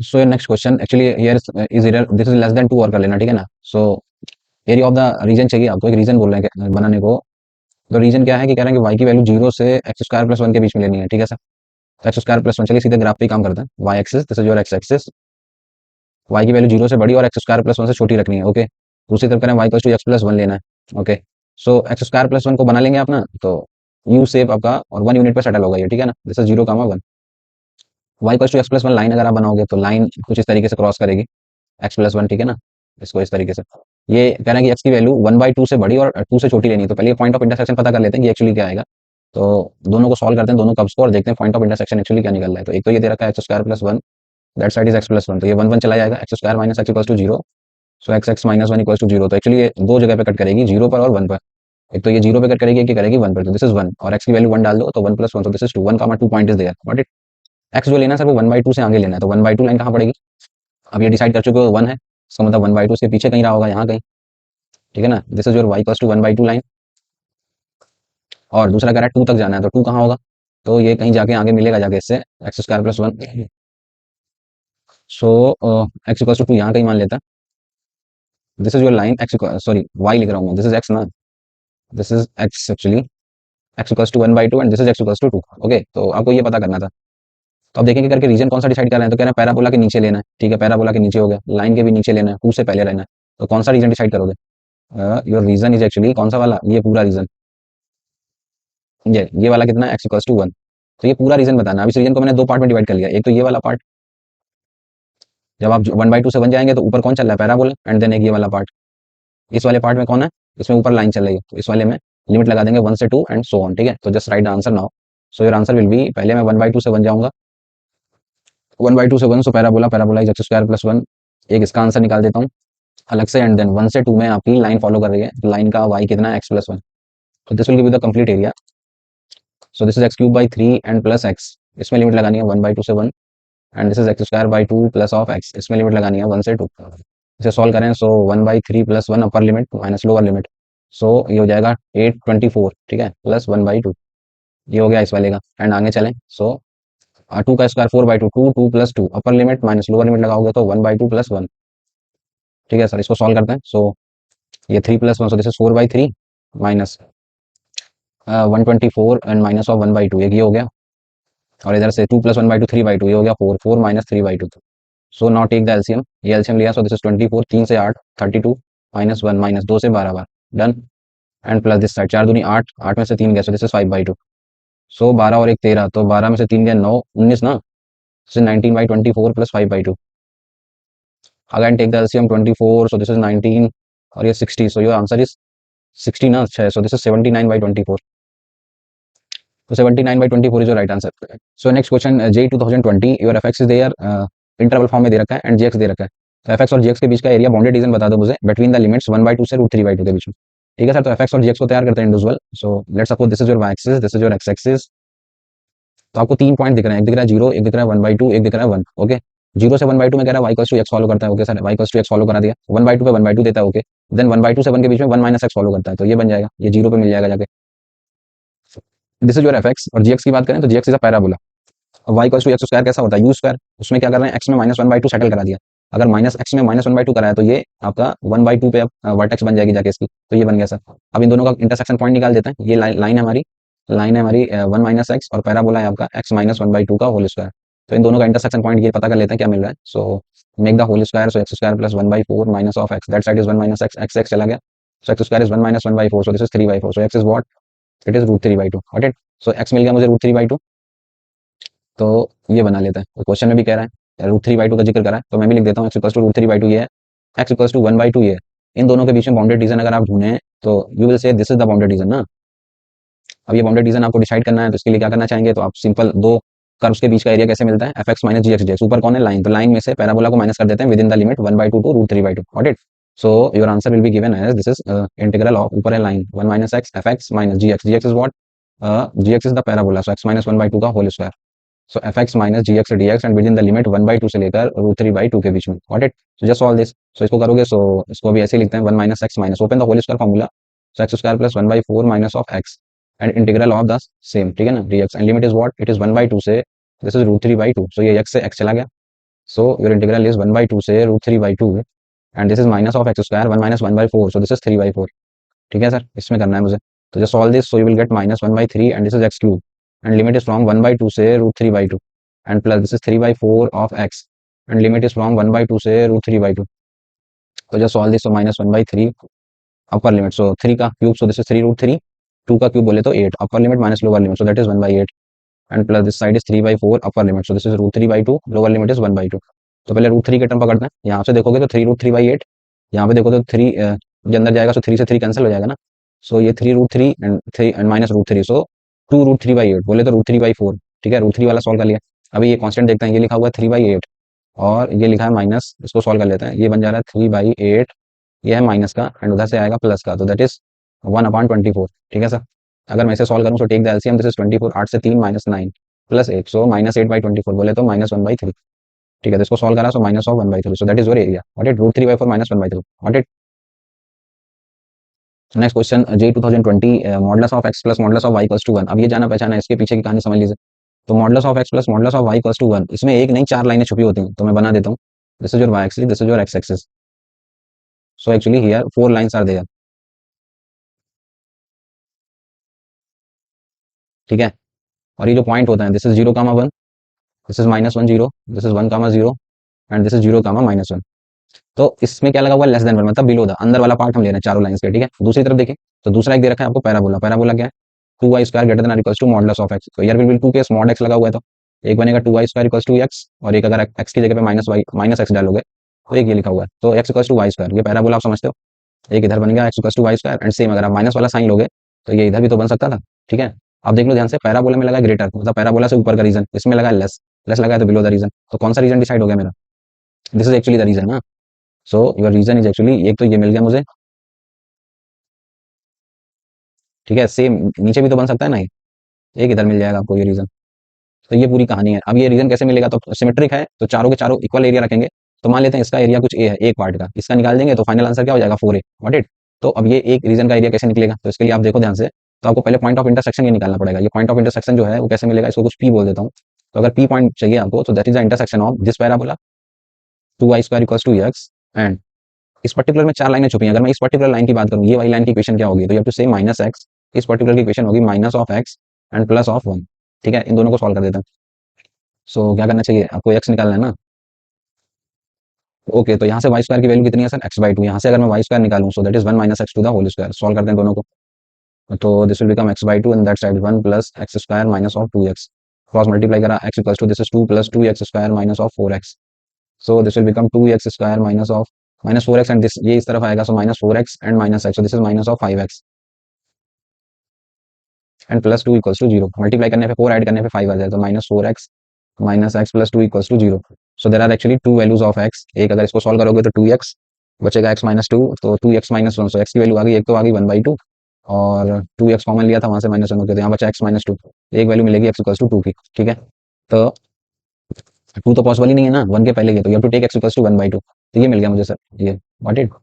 So next question actually here is error, this is less than 2 और कर लेना, ठीक है ना। So area of the region चाहिए आपको, एक रीजन बोल रहे हैं बनाने को। तो रीजन क्या है कि कह रहे हैं कि वाई की वैल्यू 0 से एक्स स्क्वायर प्लस 1 के बीच में लेनी है, ठीक है सर। तो एक्स स्क्वायर प्लस 1, चलिए सीधे ग्राफ पे ही काम करते हैं। Y axis, this is your x axis. Y की वैल्यू 0 से बड़ी और एक्स स्क्वायर प्लस 1 से छोटी रखनी है, ओके। दूसरी तरफ करें Y equals to x plus 1 लेना है, okay. So x square plus 1 को बना लेंगे अपना, तो यू सेप आपका और 1 यूनिट पे सेटल होगा ये, ठीक है ना। This is 0 comma 1। Y equals to x plus 1 line अगर आप बनाओगे तो लाइन कुछ इस तरीके से क्रॉस करेगी, एक्स प्लस 1, ठीक है ना। इसको इस तरीके से ये कह रहे हैं कि एक्स की वैल्यू 1/2 से बड़ी और 2 से छोटी लेनी है। तो पहले पॉइंट ऑफ इंटरसेक्शन पता कर लेते हैं कि एक्चुअली क्या आएगा। तो दोनों को सॉल्व करते हैं, दोनों कर्व्स को, और देखते हैं पॉइंट ऑफ इंटरसेक्शन एक्चुअली क्या निकल रहा है। तो एक तो ये दे रखा है x square plus 1, that side is x plus 1, तो ये 1 1 चला जाएगा, X square minus X equals to 0। So X X minus 1 equals to 0। तो एक्चुअली ये दो जगह पे कट करेगी, 0 पर और 1 पर। एक तो ये 0 पे कट करेगी, एक ये करेगी 1 पर। तो दिस इज 1 और एक्स की वैल्यू 1 डाल दो तो 1 प्लस 1, तो this is 2, 1 comma 2 point is there, got it. X जो लेना है सर वो 1/2 से आगे लेना है, तो 1/2 लाइन कहाँ पड़ेगी। अब ये डिसाइड कर चुके हो 1 है, इसका मतलब 1/2 से पीछे कहीं रहा होगा, यहाँ कहीं, ठीक है ना। This is your Y equals to 1/2 line. और दूसरा कह रहा है 2 तक जाना है, तो 2 कहाँ होगा, तो ये कहीं जाके आगे मिलेगा जाके इससे, X square plus 1। So X equals to 2 यहाँ कहीं मान लेता है। This is your line X, sorry Y लिख रहा हूँ मैं, दिस इज एक्स ना, this is X actually, x equals to 1/2 and this is X equals to 2, okay. तो आपको ये पता करना था। तो अब देखेंगे करके रीजन कौन सा डिसाइड कर रहे हैं। तो कह रहे हैं पैराबोला के नीचे लेना है, ठीक है, पैराबोला के नीचे हो गया, लाइन के भी नीचे लेना है, 2 से पहले रहना है। तो कौन सा रीजन डिसाइड करोगे। योर रीजन इज एक्चुअली कौन सा वाला, ये पूरा रीजन, ये वाला कितना, एक्स इक्वल्स टू 1। तो ये पूरा रीजन बताना। अब इस रीजन को मैंने दो पार्ट में डिवाइड कर लिया, एक तो ये वाला पार्ट, जब आप 1/2 से बन जाएंगे तो ऊपर कौन चल रहा है, पैराबोला, एंड देन एक ये वाला पार्ट। इस वाले पार्ट में कौन है, इसमें ऊपर लाइन चल रही है, तो इस वाले में लिमिट लगा देंगे 1 से 2 एंड सो ऑन, ठीक है। तो just right the answer now. So your answer will be, पहले मैं 1/2 से बन जाऊंगा, 1/2 से 1, so parabola, parabola is x square plus 1। एक इसका आंसर निकाल देता हूँ अलग से, एंड देन 1 से 2 में आपकी लाइन फॉलो कर रही है, लाइन का वाई कितना है, एक्स प्लस 1। तो this will give you the complete area. So this is x cube by 3 and plus x, इसमें लिमिट लगानी है 1/2 से 1, and this is x square by 2 plus of x, इसमें लिमिट लगानी है 1 से 2। इसे सॉल्व करें, so 1/3 plus 1 upper limit minus lower limit, so ये हो जाएगा 824, ठीक है, प्लस 1/2, ये हो गया इस वाले का। एंड आगे चलें, सो 2 का स्क्वायर 4/2, 2 2 प्लस 2 अपर लिमिट माइनस लोअर लिमिट लगाओगे तो 1/2 प्लस 1, ठीक है सर। इसको सॉल्व करते हैं, सो ये 3 plus 1, so this is 4/3 minus 124 and minus of 1/2, एक ये हो गया। और इधर से 2 प्लस 1/2 3/2, ये हो गया 4, 4 minus 3/2। So now take the LCM, ये एलसीएम लिया, सो दिस इज 24, 3 से 8 32 माइनस 1 माइनस 2 से 12 बार done, and plus this side 4 दूनी 8, 8 में से 3 गया, सो दिस इज 5/2। सो 12 और 1 13, तो 12 में से 3 गया 9, 19 ना, this is 19/24 plus 5/2। Again take the LCM 24, so this is 19 और ये 60, सो योर आंसर इज 60 ना, अच्छा है, सो दिस इज 79/24। तो 79/24 is your right answer. So next question, J 2020, your FX is there, interval form में दे रखा है, एंड जीएक्स दे रखा है। तो एफएक्स और जीएक्स के बीच का एरिया बाउंडेड रीजन बता दो मुझे, बिटवीन द लिमिट्स 1/2 से √3/2 के बीच में, ठीक है सर। तो एफएक्स और जीएक्स को तैयार करते हैं individual. So let's suppose this is your Y axis, this is your x axis. तो आपको 3 पॉइंट दिख रहे हैं, एक दिख रहा है 0, एक दिख रहा है 1/2, एक दिख रहा है 1, ओके। 0 से 1/2 में कह रहा है Y equals to X follow करता है, okay sir, Y equals to X follow करा दिया। 1/2 पे 1/2 देता है, ओके। देन 1/2 से 1 के बीच में 1 माइनस एक्स फॉलो करता है, तो ये बन जाएगा, ये 0 पे मिल जाएगा जाके। This is your FX. और जीएक्स की बात करें तो GX is a parabola. Y equals to x square कैसा होता है, यू स्क्वायर। उसमें क्या कर रहे हैं, एक्स में माइनस 1/2 सेटल करा दिया। अगर माइनस एक्स में माइनस 1/2 कराया तो ये आपका 1/2 पे वर्टेक्स बन जाएगी जाके इसकी, तो ये बन गया सर। अब इन दोनों का इंटरसेक्शन पॉइंट निकाल देते हैं। ये लाइन है हमारी, लाइन है हमारी 1 माइनस एक्स, और पैराबोला है आपका एक्स माइनस 1/2 का होल स्क्वायर। तो इन दोनों का इंटरसेक्शन पॉइंट ये पता कर लेते हैं क्या मिल रहा है। So make the whole square, so x square plus 1/4 minus of x, that side is 1 minus x, x x चला गया। So x square is 1 minus 1/4, so this is 3/4, so x is what, it is √3/2, got it. So x मिल गया मुझे √3/2। तो ये बना लेते हैं, तो क्वेश्चन में भी कह रहा है √3/2 का जिक्र करा है, तो मैं भी लिख देता हूँ एक्स इक्वल्स टू √3/2 ये है, एक्स इक्वल्स टू 1/2 ये है। इन दोनों के बीच में बाउंडेड रीजन अगर आप ढूंढें तो you will say this is the bounded reason ना। अब ये बाउंडेड रीजन आपको डिसाइड करना है, तो इसके लिए क्या करना चाहेंगे, तो आप सिंपल दो कर्व्स के बीच का एरिया कैसे मिलता है, एफ एक्स माइनस जी एक्स डी एक्स। ऊपर कौन है, लाइन, तो लाइन में से पैराबोला को माइनस कर देते हैं with in the limit 1/2 to √3/2, got it. So your answer will be given as this is integral of, ऊपर है line 1 minus x f x minus ji x, g x is what, g x is the parabola, so x minus 1/2 का whole square. So f x minus ji x D x and with in the limit 1/2 से लेकर √3/2 के बीच में, got it. So just solve this. So इसको करोगे, सो इसको भी ऐसे ही लिखते हैं 1 minus x minus open the whole square formula, so x square plus 1/4 minus of x and integral of the same, ठीक है ना, d x, and limit is what, it is 1/2 से दिस इज √3/2, सो ये एक्स से x चला गया। So your integral is 1/2 से √3/2 and this is minus of x square 1 minus 1/4 so this is 3/4। ठीक है सर, इसमें करना है मुझे। तो just solve this, so you will get -1/3 and this is x cube and limit is from 1/2 से √3/2 and plus this is 3/4 of x and limit is from 1/2 से √3/2। तो just solve this, so -1/3 upper limit, सो 3 का cube, so this is 3√3, 2 का cube बोले तो 8, अपर limit minus lower limit, so that is 1/8 and plus this side is 3/4 upper limit, so this is √3/2, lower limit is 1/2। तो पहले √3 के term पकड़ते हैं, यहाँ से देखोगे तो 3√3/8, यहाँ पे देखो तो 3 ये अंदर जाएगा, सो 3 से 3 कैंसिल हो जाएगा ना, सो ये 3√3 एंड माइनस √3, सो 2√3/8 बोले तो √3/4। ठीक है, √3 वाला सॉल्व कर लिया। अभी ये कांस्टेंट देखते हैं, ये लिखा हुआ है 3/8 और ये लिखा है माइनस, इसको सॉल्व कर लेते हैं, ये बन जा रहा है 3/8, ये है माइनस का एंड उधर से आएगा प्लस का, तो दैट इज 1/24। ठीक है सर, अगर मैं इसे सॉल्व करूँ, so take the LCM, this is 24, 8 से 3 माइनस 9 प्लस 8, सो -8/24 बोले तो -1/3। ठीक है, तो इसको सॉल्व करा, so minus of 1/3, so that is your area, what it √3/4 -1/3, what it. Next question J 2020 modulus of x plus modulus of y equals to 1। अब ये जाना पहचाना है, इसके पीछे की कहानी समझ लीजिए। तो modulus of x plus modulus of y equals to 1, इसमें एक नहीं 4 लाइनें छुपी होती हैं, तो मैं बना देता हूँ। This is your Y axis, this is your x axis, so actually here 4 lines are there. ठीक है, और ये जो पॉइंट होता है, this is 0,1, this is -1 0, this is 1,0 and this is 0,-1। तो इसमें क्या लगा हुआ है, लेस देन 1, मतलब बिलो द, अंदर वाला पार्ट हम ले रहे हैं चारों लाइंस के। ठीक है, दूसरी तरफ देखिए, तो दूसरा एक दे रखा है आपको पैराबोला, पैराबोला क्या है, 2y² greater than equals to modulus of x, तो here will be 2 case mod x लगा हुआ है, तो एक बनेगा 2y² इक्वल्स टू एक्स, और एक अगर एक्स की जगह पे माइनस एक्स डालोगे तो एक ये लिखा हुआ है, तो x इक्वल्स टू y², ये पैराबोला आप समझते हो। एक इधर बन गया x equals to y² and same अगर आप माइनस वाला साइन लोगे तो ये इधर भी तो बन सकता था। ठीक है, अब देख लो ध्यान से, पैराबोला में लगा ग्रेटर, मतलब पैराबोला से ऊपर का रीजन, इसमें लगा लेस, लेस लगा है तो बिलो द रीजन, तो कौन सा रीजन डिसाइड हो गया मेरा, this is actually the reason ना। So your reason is actually, एक तो ये मिल गया मुझे। ठीक है, सेम नीचे भी तो बन सकता है ना, एक इधर मिल जाएगा आपको ये रीजन। तो ये पूरी कहानी है। अब ये रीजन कैसे मिलेगा, तो सिमेट्रिक है, तो चारों के चारों इक्वल एरिया रखेंगे। तो मान लेते हैं इसका एरिया कुछ ए है, एक पार्ट का, इसका निकाल देंगे तो फाइनल आंसर क्या हो जाएगा 4a, व्हाट इट। तो अब ये एक रीजन का एरिया कैसे निकलेगा, तो इसके लिए आप देखो ध्यान से, तो आपको पहले पॉइंट ऑफ इंटरसेक्शन ये निकालना पड़ेगा। ये पॉइंट ऑफ इंटरसेक्शन जो है वो कैसे मिलेगा, इसको कुछ पी बोल देता हूँ। तो अगर पी पॉइंट चाहिए आपको, तो that is the intersection of this parabola 2y² equals to x and इस पर्टिकुलर में 4 लाइनें छुपी हैं। अगर मैं इस पर्टिकुलर लाइन की बात करूँ, ये वाली लाइन की इक्वेशन क्या होगी, तो यू हैव टू से -x, इस पर्टिकुलर की इक्वेशन होगी -x एंड प्लस ऑफ 1। ठीक है, इन दोनों को सॉल्व कर देते हैं। सो क्या करना चाहिए आपको, x निकालना है ना। ओके, तो यहाँ से y² की वैल्यू कितनी है सर, x/2, यहाँ से अगर मैं y² निकालूं, so that is 1 - x to the whole square, solve करते हैं दोनों को। तो this will become x/2 and that side 1 plus x² minus of 2x, cross multiply करा, x equals to this is 2 plus 2x² minus of 4x, so this will become 2x² minus of -4x and this ये इस तरफ आएगा, so -4x and -x, so this is minus of 5x and plus 2 equals to 0, multiply करने पे 4 add करने पे 5 आ जाए, तो -4x minus x plus 2 equals to 0। So there are actually two values of x, एक अगर इसको सॉल्व करोगे तो 2x बचेगा, x -2, तो 2x-1, सो x की वैल्यू आ गई, एक तो आ गई 1/2 और 2x कॉमन लिया था वहां से -1 होकर, तो यहाँ बचा x-2, एक वैल्यू मिलेगी x इक्वल्स टू 2 की। ठीक है, तो 2 तो पॉसिबल ही नहीं है ना, 1 के पहले ये, तो you have to take x equals to 1/2, तो ये मिल गया मुझे सर, ये what it,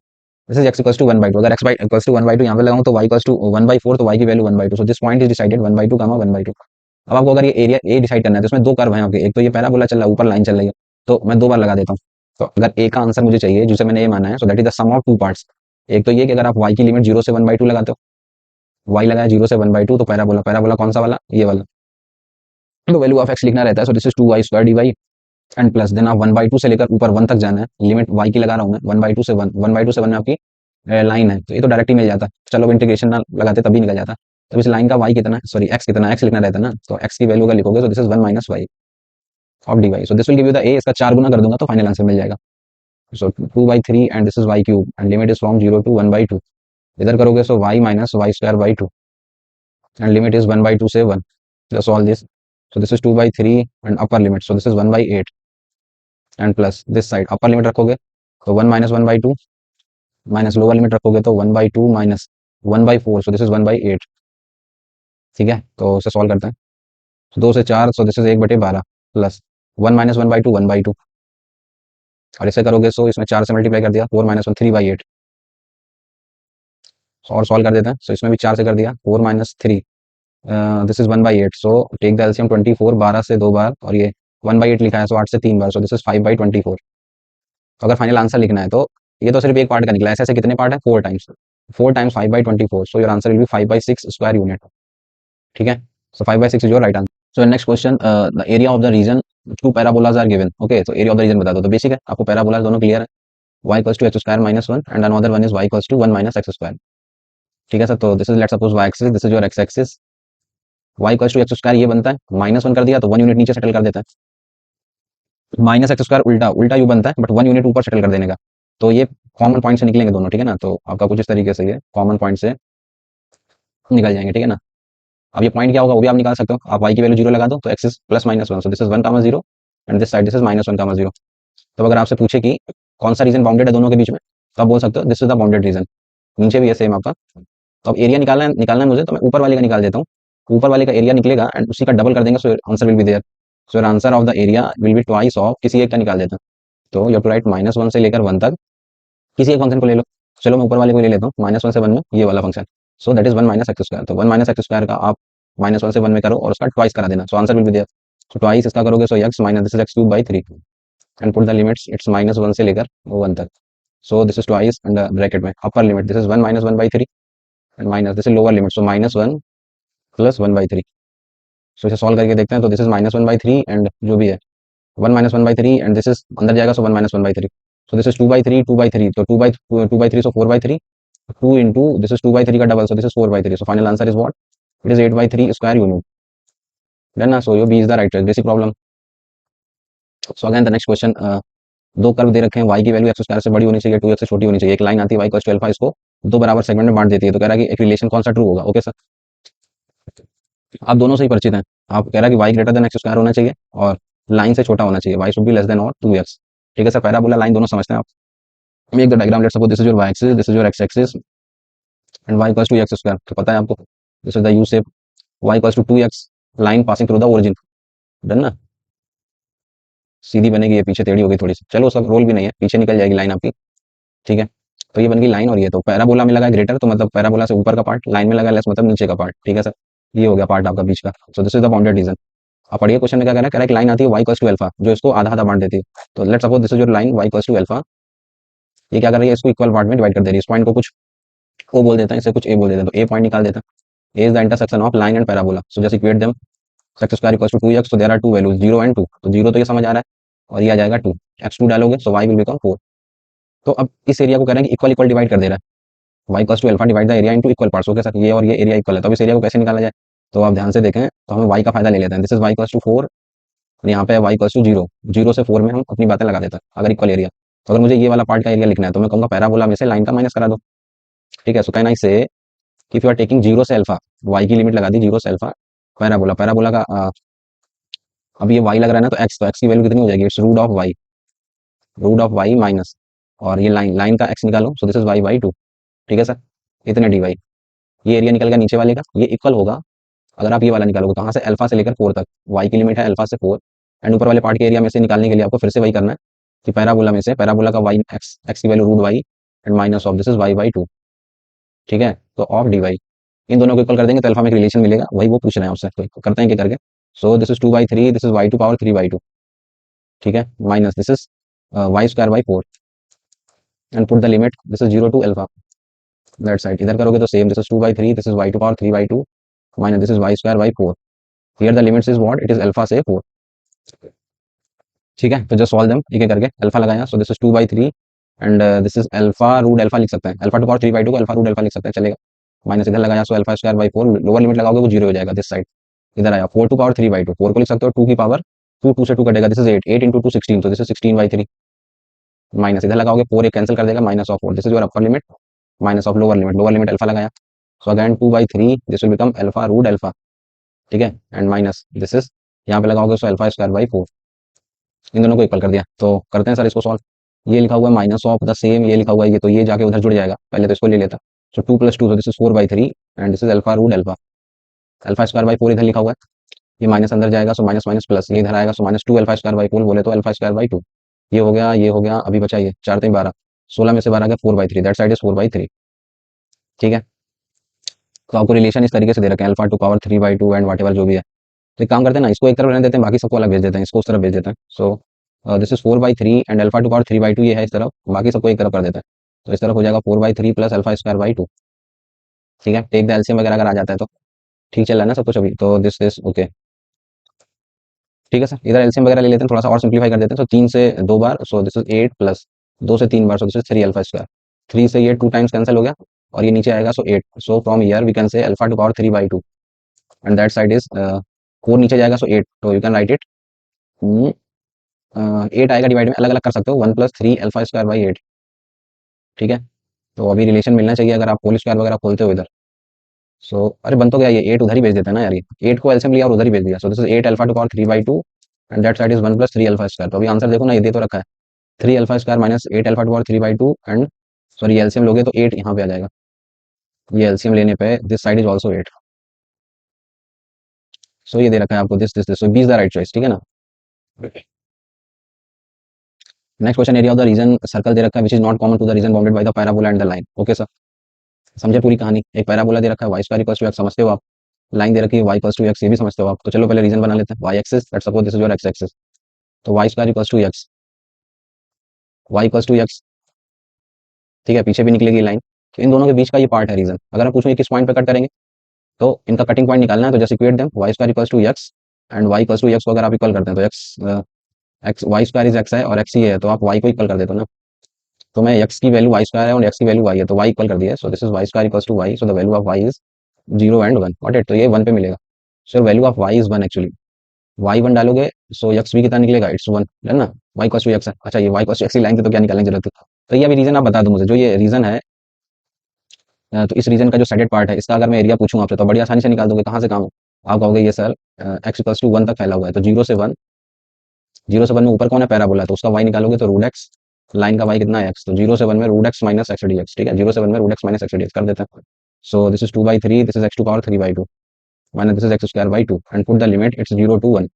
this is x equals to 1/2, अगर x इक्वल्स टू 1/2 यहाँ पे लगाऊं तो y इक्वल्स टू 1/4, तो y की value 1/2, so this point is decided 1/2, 1/2। अब आपको अगर ये एरिया ए डिसाइड करना है, तो इसमें दो कर्व हैं आपके, एक तो ये पैराबोला चल रहा है, ऊपर लाइन चल रही है, तो मैं 2 बार लगा देता हूँ। तो अगर ए का आंसर मुझे चाहिए, जिसे मैंने ए माना है, so that is the sum of two parts. एक तो ये कि अगर आप y की लिमिट 0 से 1/2 लगाते हो, y लगाया 0 से 1/2, तो पैराबोला, पैराबोला कौन सा वाला, ये वाला, तो वैल्यू ऑफ x लिखना रहता है, so this is 2y² dy and plus then आप 1/2 से लेकर ऊपर 1 तक जाना है, लिमिट y की लगा रहा हूँ मैं, 1/2 से 1, 1/2 से 1 में आपकी लाइन है, तो ये तो डायरेक्ट ही मिल जाता, चलो इंटीग्रेशन ना लगाते तभी निकल जाता। तो इस लाइन का y कितना, सॉरी x कितना, x लिखना रहता है ना, तो x की वैल्यू का लिखोगे, तो this is 1 - y of dy, so this will give you the a, इसका 4 गुना कर दूंगा तो फाइनल आंसर मिल जाएगा। So 2/3 and this is y cube and limit is from 0 to 1/2, इधर करोगे so y - y²/2 and limit is 1/2 से 1, just all this, so this is 2/3 and upper limit, so this is 1/8 and plus this side upper limit रखोगे तो 1 - 1/2 minus lower limit रखोगे तो 1/2 minus 1/4, so this is 1/8। ठीक है, तो उसे solve करते हैं, 2 से 4, सो दिस इज 1/12 प्लस 1 - 1/2 1/2, और इसे करोगे सो इसमें 4 से मल्टीप्लाई कर दिया, 4 - 1 3/8, और सॉल्व कर देते हैं, सो इसमें भी 4 से कर दिया, 4 - 3, this is 1/8, so take the LCM 24, 12 से 2 बार और ये 1/8 लिखा है, सो 8 से 3 बार, सो दिस इज 5/24। तो अगर फाइनल आंसर लिखना है तो ये तो सिर्फ एक पार्ट का निकला, ऐसे ऐसे कितने पार्ट है, 4 times, 4 times 5/24, so your answer will be 5/6 square unit. ठीक है, so 5/6 is your right answer. So next question, the area of the region two parabolas are given. Okay, तो एरिया ऑफ द रीजन बता दो। तो basic है, आपको parabolas दोनों clear है, y equals to x square minus one and another one is y equals to 1 minus x square. ठीक है सर, तो this is let's suppose y axis, this is your x axis, y equals to x square ये बनता है, -1 कर दिया तो 1 unit नीचे सेटल कर देता है, माइनस एक्स स्क्वायर उल्टा उल्टा यू बनता है, बट 1 यूनिट ऊपर सेटल कर देने का। तो ये कॉमन पॉइंट से निकलेंगे दोनों, ठीक है ना, तो आपका कुछ इस तरीके से ये कॉमन पॉइंट से निकल जाएंगे, ठीक है ना। अब ये पॉइंट क्या होगा वो भी आप निकाल सकते हो, आप y की वैल्यू 0 लगा दो तो x is +-1, so this is 1, 0 and this side this is -1, 0। तो अगर आपसे पूछे कि कौन सा रीजन बाउंडेड है दोनों के बीच में, तो आप बोल सकते हो this is the bounded reason. नीचे भी है सेम आपका। तो अब एरिया निकालना है मुझे, तो मैं ऊपर वाले का निकाल देता हूँ। ऊपर वाले का एरिया निकलेगा एंड उसी का डबल कर देंगे, so answer will be there. So answer of the area will be twice of किसी एक का निकाल देता हूँ। तो यू हैव टू राइट -1 से लेकर 1 तक किसी एक फंक्शन को ले लो। चलो मैं ऊपर वाले को ले लेता हूँ, -1 से 1 में ये वाला function, so that is 1 minus x square. तो 1 माइनस एक्स स्क्वायर का आप -1 से 1 में करो और उसका ट्वाइस करा देना, so answer will be there. So twice इसका करोगे so x minus this is x³ 3 and put the limits, it's -1 से लेकर 1 तक। So this is twice and bracket में upper limit this is 1 minus 1/3 and minus this is lower limit, so -1 plus 1/3। So इसे solve करके देखते हैं, तो this is -1/3 and जो भी है 1 माइनस 1/3 एंड दिस इज अंदर जाएगा, सो 1 माइनस 1/3। सो दिस इज 2/3 2/3, तो 2/3 सो 4/3, 2 इंटू दिस इज 2/3 का double, so this is 4/3। So final answer is what, it is 8/3 square unit. Done ना, so your B is the right choice, basic problem. So again the next question, दो curve दे रखे हैं, y की value x square से बड़ी होनी चाहिए, 2x से छोटी होनी चाहिए, एक लाइन आती है y इक्वल्स टू अल्फा, इसको दो बराबर सेगमेंट में बांट देती है। तो कह रहा है कि एक रिलेशन कौन सा ट्रू होगा। ओके सर, आप दोनों से ही परिचित हैं। आप कह रहा है कि y greater than x square होना चाहिए और लाइन से छोटा होना चाहिए, y should be less than और 2x। ठीक है सर, पैराबोला लाइन दोनों समझते हैं आप। Make the diagram, let's suppose this is your y axis, this is your x axis and y equals to x square, तो पता है आपको this is the U shape, y equals to 2x, line passing through the origin. Done ना, सीधी बनेगी, ये पीछे टेढ़ी होगी थोड़ी सी, चलो उसका रोल भी नहीं है, पीछे निकल जाएगी लाइन आपकी। ठीक है, तो ये बन गई लाइन, और ये तो पैराबोला में लगा ग्रेटर, तो मतलब पैराबोला से ऊपर का पार्ट, लाइन में लगा लेस मतलब नीचे का पार्ट। ठीक है सर, ये हो गया पार्ट आपका बीच का। सो this is the bounded reason. आप पढ़िए क्वेश्चन में क्या कह रहा है कि लाइन आती है y इक्वल्स टू अल्फा, जो इसको आधा आधा बांट देती है। तो let's suppose this is your line y equals to alpha, ये क्या कर रही है, इसको इक्वल पार्ट में डिवाइड कर दे रही है। इस पॉइंट को कुछ o बोल देते हैं, इसे कुछ a बोल देते हैं, तो a पॉइंट निकाल देता है। a is the intersection of line and parabola, so just equate them, x square equals to 2x, so there are two values 0 and 2, तो 0 तो ये समझ आ रहा है और ये आ जाएगा 2, x2 डालोगे सो y विल बिकम 4। तो अब इस एरिया को कह रहे हैं कि इक्वल इक्वल डिवाइड कर दे रहा है, y equals to alpha divide the area into equal parts. Okay sir, ये और ये एरिया इक्वल है, तो अब इस एरिया को कैसे निकाला जाए, तो आप ध्यान से देखें, तो हमें y का फायदा ले लेते हैं। This is y equals to 4 और यहाँ पे y इक्वल्स टू 0, 0 से 4 में हम अपनी बातें लगा देते हैं अगर इक्वल एरिया। तो अगर मुझे ये वाला पार्ट का एरिया लिखना है तो मैं कहूँगा पैराबोला में से लाइन का माइनस करा दो। ठीक है, सो कैन आई से इफ यू आर टेकिंग 0 से अल्फा, y की लिमिट लगा दी 0 से अल्फा, पैराबोला पैराबोला का अब ये y लग रहा है ना, तो x की वैल्यू कितनी हो जाएगी, it's root of y minus, और ये लाइन लाइन का x निकालो, सो दिस इज y/2। ठीक है सर, इतने dy, ये एरिया निकल गया नीचे वाले का, ये इक्वल होगा अगर आप ये वाला निकालोगे, कहाँ से, अल्फा से लेकर 4 तक, y की लिमिट है अल्फा से 4, एंड ऊपर वाले पार्ट के एरिया में से निकालने के लिए आपको फिर से वही करना है कि पैराबोला में से पैराबोला का y x की value root y and minus of this is y/2। ठीक है, तो ऑफ dy, इन दोनों को इक्वल कर देंगे तो अल्फा में एक रिलेशन मिलेगा, वही वो पूछ रहे हैं आपसे, तो करते हैं क्या करके। So this is 2/3, this is y to power 3/2। ठीक है, minus this is y² 4 and put the limit, this is 0 to alpha, that side इधर करोगे तो same, this is 2/3, this is y to power 3/2 minus this is y² 4। Here the limits is what, it is alpha से 4। ठीक है, तो just solve them एक एक करके, अल्फा लगाया, so this is 2/3 and this is alpha root alpha लिख सकते हैं, अल्फा टू पावर 3/2 को अल्फा रूट अल्फा लिख सकते हैं, चलेगा। माइनस इधर लगाया, सो अल्फा²/4, लोअर लिमिट लगाओगे वो 0 हो जाएगा दिस साइड, इधर आया 4 टू पावर 3/2, 4 को लिख सकते हो 2 की पावर 2, 2 से 2 कटेगा, दिस इज 8, 8 इंटू 2 16, तो दिस इज 16/3 माइनस इधर लगाओगे 4 एक कैंसिल कर देगा, minus of 4, this is your upper limit minus of lower limit alpha लगाया, so again 2/3, this will become alpha root alpha. ठीक है, एंड माइनस दिस इज यहाँ पे लगाओगे सो अल्फा²/4, इन दोनों को इक्वल कर दिया। तो करते हैं सर इसको सॉल्व। ये लिखा हुआ है माइनस ऑफ द सेम, ये लिखा हुआ है ये, तो ये जाके उधर जुड़ जाएगा, पहले तो इसको ले लेता। सो 2 + 2, तो this is 4/3 and this is alpha root alpha, अल्फा²/4 इधर लिखा हुआ है, ये माइनस अंदर जाएगा, सो माइनस माइनस प्लस, ये इधर आएगा, सो -2 अल्फा²/4 बोले तो अल्फा²/2, ये हो गया, ये हो गया, अभी बचा ये 4 3 12, 16 में से 12 आ गया 4/3, दैट साइड इज 4/3। ठीक है, तो आपको रिलेशन इस तरीके से दे रखे हैं, alpha to power 3/2 and what ever जो भी है। तो एक काम करते हैं ना, इसको एक तरफ रहने देते हैं, बाकी सबको अलग भेज देते हैं, इसको उस तरफ भेज देते हैं। So this is 4/3 and alpha to power 3/2 ये है इस तरफ, बाकी सबको एक तरफ कर देते हैं। तो इस तरफ हो जाएगा 4/3 प्लस अल्फा स्क्वायर बाई 2। ठीक है, टेक द एलसीएम वगैरह अगर आ जाता है तो ठीक चल रहा है ना सब कुछ अभी, तो दिस इज ओके। ठीक है सर, इधर एलसीएम वगैरह ले लेते हैं, थोड़ा सा और सिंप्लीफाई कर देते हैं। तो 3 से 2 बार, सो दिस इज 8 प्लस 2 से 3 बार, so this is 3 alpha square. 3 से ये 2 टाइम्स कैंसिल हो गया और ये नीचे आएगा, so 8। So from here we can say alpha to power 3/2 and that side is 4 नीचे जाएगा, सो 8, तो यू कैन राइट इट 8 आएगा डिवाइड में, अलग अलग कर सकते हो, 1 + 3 अल्फा स्क्वायर बाई 8। ठीक है, तो अभी रिलेशन मिलना चाहिए अगर आप होल स्क्वायर वगैरह खोलते हो इधर। सो अरे बन तो गया, ये 8 उधर ही भेज देते हैं ना यार, ये 8 को एलसीएम लिया और उधर ही भेज दिया। सो this is 8 alpha to power 3/2 and that side is 1 + 3 alpha square. तो अभी आंसर देखो ना, ये दे तो रखा है 3 alpha square minus 8 alpha to power 3/2 and sorry LCM लोगे तो 8 यहाँ पे आ जाएगा। ये एलसीएम लेने पे this side is also 8। So ये दे रखा है आपको this, so B is the right choice. ठीक है ना। Next question, area of the region circle दे रखा है which is not common to the region bounded by the parabola and the line. Okay sir, समझे पूरी कहानी। एक पैराबोला दे रखा है, y square equals to x, समझते हो आप। लाइन दे रखी है वाई इक्वल्स टू एक्स, ये भी समझते हो आप। तो चलो पहले रीजन बना लेते हैं। Y axis, let's suppose this is your x axis, तो Y square equals to x, y equals to x. ठीक है, पीछे भी निकलेगी लाइन, तो इन दोनों के बीच का ये पार्ट है रीजन। अगर आप पूछूं ये किस पॉइंट पे कट करेंगे, तो इनका कटिंग पॉइंट निकालना है, तो just equate them, y square equals to x and y equals to x को अगर आप इक्वल करते हैं तो x y square is x है और एक्स ही है, तो आप वाई को इक्वल कर देते हो ना। तो मैं एक्स की वैल्यू वाई स्क्वायर है और एक्स की वैल्यू वाई है, तो वाई इक्वल कर दिया है। So this is y square equals to y, so the value of y is 0 and 1। Got it, तो ये 1 पे मिलेगा। So value of y is 1 actually. Y 1 डालोगे, सो एक्स भी कितना निकलेगा, इट्स 1 है ना। वाई इक्वल्स टू एक्स है, अच्छा ये वाई इक्वल्स टू एक्स की लाइन थी तो क्या निकालने की जरूरत थी। तो ये अभी रीजन आप बता दो मुझे, जो ये रीजन है, तो इस रीजन का जो साइडेड पार्ट है, इसका अगर मैं एरिया पूछूं आपसे तो बड़ी आसानी से निकाल दोगे। कहाँ से काम, आप कहोगे ये सर एक्स इक्वल्स टू 1 तक फैला हुआ है, तो 0 से 1, 0 से 1 में ऊपर कौन है, पैराबोला, तो उसका वाई निकालोगे तो रूट एक्स, लाइन का वाई कितना है एक्स, तो 0 से 1 में root x minus x D x. ठीक है, 0 से 1 में root x minus x D x कर देते हैं। So this is 2/3, this is x to power 3/2 minus this is x square by 2 and put the limit it's 0 to 1,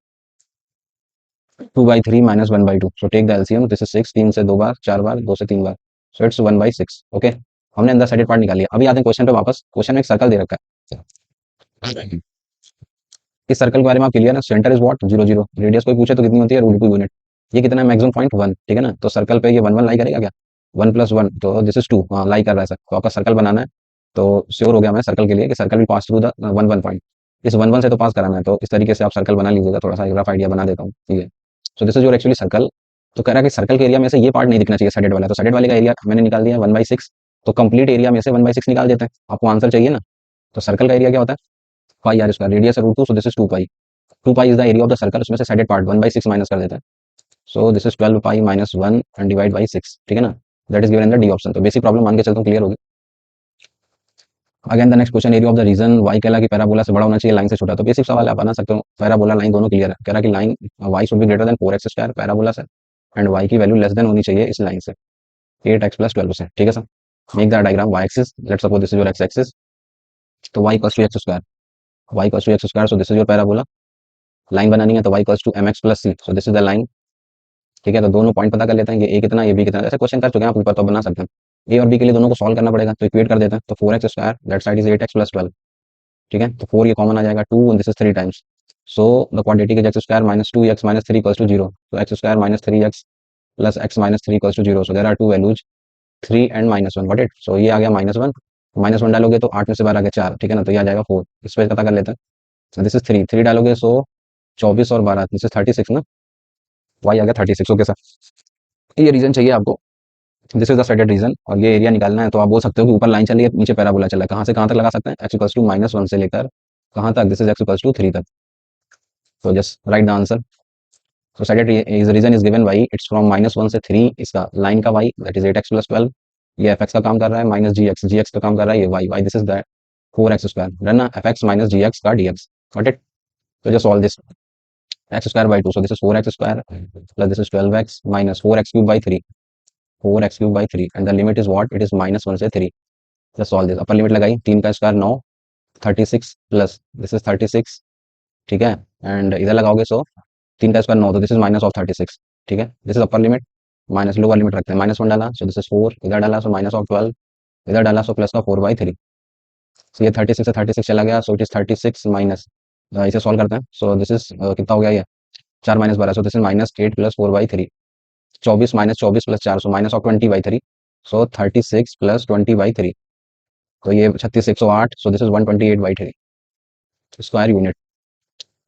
2/3 minus 1/2। So take the LCM, this is 6, 3 से 2 बार, 4 बार, 2 से 3 बार, so it's 1/6। Okay, हमने अंदर sided part निकाल लिया। अभी आते हैं क्वेश्चन पे वापस। क्वेश्चन में एक सर्कल दे रखा है, इस सर्कल के बारे में आप क्लियर है, सेंटर इज व्हाट 0 0, रेडियस कोई पूछे तो कितनी होती है √2 यूनिट। ये कितना है, मैक्सिमम पॉइंट 1। ठीक है ना, तो सर्कल पे ये 1 1 लाई करेगा क्या, 1 + 1, तो दिस इज 2, हाँ लाई कर रहा है सर। तो आपका सर्कल बनाना है, तो श्योर हो गया मैं सर्कल के लिए कि सर्कल भी पास थ्रू द 1 1 पॉइंट। इस 1 1 से तो पास कराना है, तो इस तरीके से आप सर्कल बना लीजिएगा। थोड़ा सा रफ आइडिया बना देता हूँ। ठीक है, so this is your actually circle. तो कह रहा है कि सर्कल के एरिया में से ये पार्ट नहीं दिखना चाहिए साइडेड वाला, तो साइडेड वाले का एरिया मैंने निकाल दिया 1/6। तो कंप्लीट एरिया में से 1/6 निकाल देते हैं, आपको आंसर चाहिए ना। तो सर्कल का एरिया क्या होता है, पाई आर स्क्वायर, रेडियस है √2, so this is 2 pi. 2 pi is the area of the circle, उसमें से साइडेड पार्ट 1/6 माइनस कर देते हैं। So this is 12 pi minus 1 and divide by 6। ठीक है ना, that is given in the D option. तो बेसिक प्रॉब्लम मान के चलता हूँ क्लियर होगी। Again the next question, area of the region y कहला कि पैराबोला से बड़ा होना चाहिए लाइन से छोटा। तो बेसिक सवाल आप बना सकते हो, पैराबोला लाइन दोनों क्लियर है। कह रहा है कि line why should be greater than 4x square parabola से एंड वाई की वैल्यू लेस देन होनी चाहिए इस लाइन से 8x + 12 से। ठीक है sir, make the diagram y axis, let's suppose this is your x axis, तो y equals to x square, y equals to x square, so this is your parabola. Line बनानी है तो y equals to mx + c, so this is the line. ठीक है, तो दोनों point पता कर लेते हैं, ये ए कितना ये बी कितना। ऐसे क्वेश्चन कर चुके हैं आप ऊपर, तो बना सकते हैं। ए और बी के लिए दोनों को सॉल्व करना पड़ेगा, तो इक्वेट कर देते हैं। तो 4x square that side is 8x + 12। ठीक है, तो 4 ये कॉमन आ जाएगा, 2 this is 3 times. So the quantity is x square minus 2x minus 3 equals to 0, तो x square minus 3x plus x minus 3 equals to 0। So there are two values 3 and -1। Got it, so ये आ गया -1, -1 डालोगे तो 8 में से 12 आ गया 4। ठीक है ना, तो ये आ जाएगा 4। इस पे पता कर लेते हैं, दिस इज 3, 3 डालोगे सो 24 और 12 दिस इज 36 ना, वाई आ गया 36। ओके सर, ये रीजन चाहिए आपको, this is the stated region, और ये एरिया निकालना है। तो आप बोल सकते हो कि ऊपर लाइन चली है, नीचे पैराबोला चला है, कहाँ से कहाँ तक लगा सकते हैं, x इक्वल्स टू -1 से लेकर कहाँ तक, this is x equals to 3 तक। तो just right the answer. So stated region is given by it's from -1 से 3, इसका लाइन का y दैट इज 8x + 12, ये fx का काम कर रहा है, माइनस gx का काम कर रहा है ये y, this is that 4x square है ना, fx माइनस gx का dx। गॉट इट, तो just solve this, x square by 2, so this is 4x square plus this is 12x minus 4x³ by 3, 4x³ by 3 and the limit is what, it is -1 से 3। Just solve this, upper limit लगाई, 3 का square 9, 36 plus this is 36। ठीक है, and इधर लगाओगे सो 3 का square 9, तो this is minus of 36। ठीक है, this is upper limit, minus lower limit रखते हैं, -1 डाला सो दिस इज 4, इधर डाला सो माइनस ऑफ 12, इधर डाला सो प्लस का 4/3। सो ये 36 से 36 चला गया, सो इट इज 36 माइनस इसे सॉल्व करते हैं। सो दिस इज कितना हो गया ये 4 - 12, सो दिस इज -8 + 4/3, 24 - 24 + 4, सो -20/3, सो 36 + 20/3, तो ये 36 108, सो this is 128/3 square unit.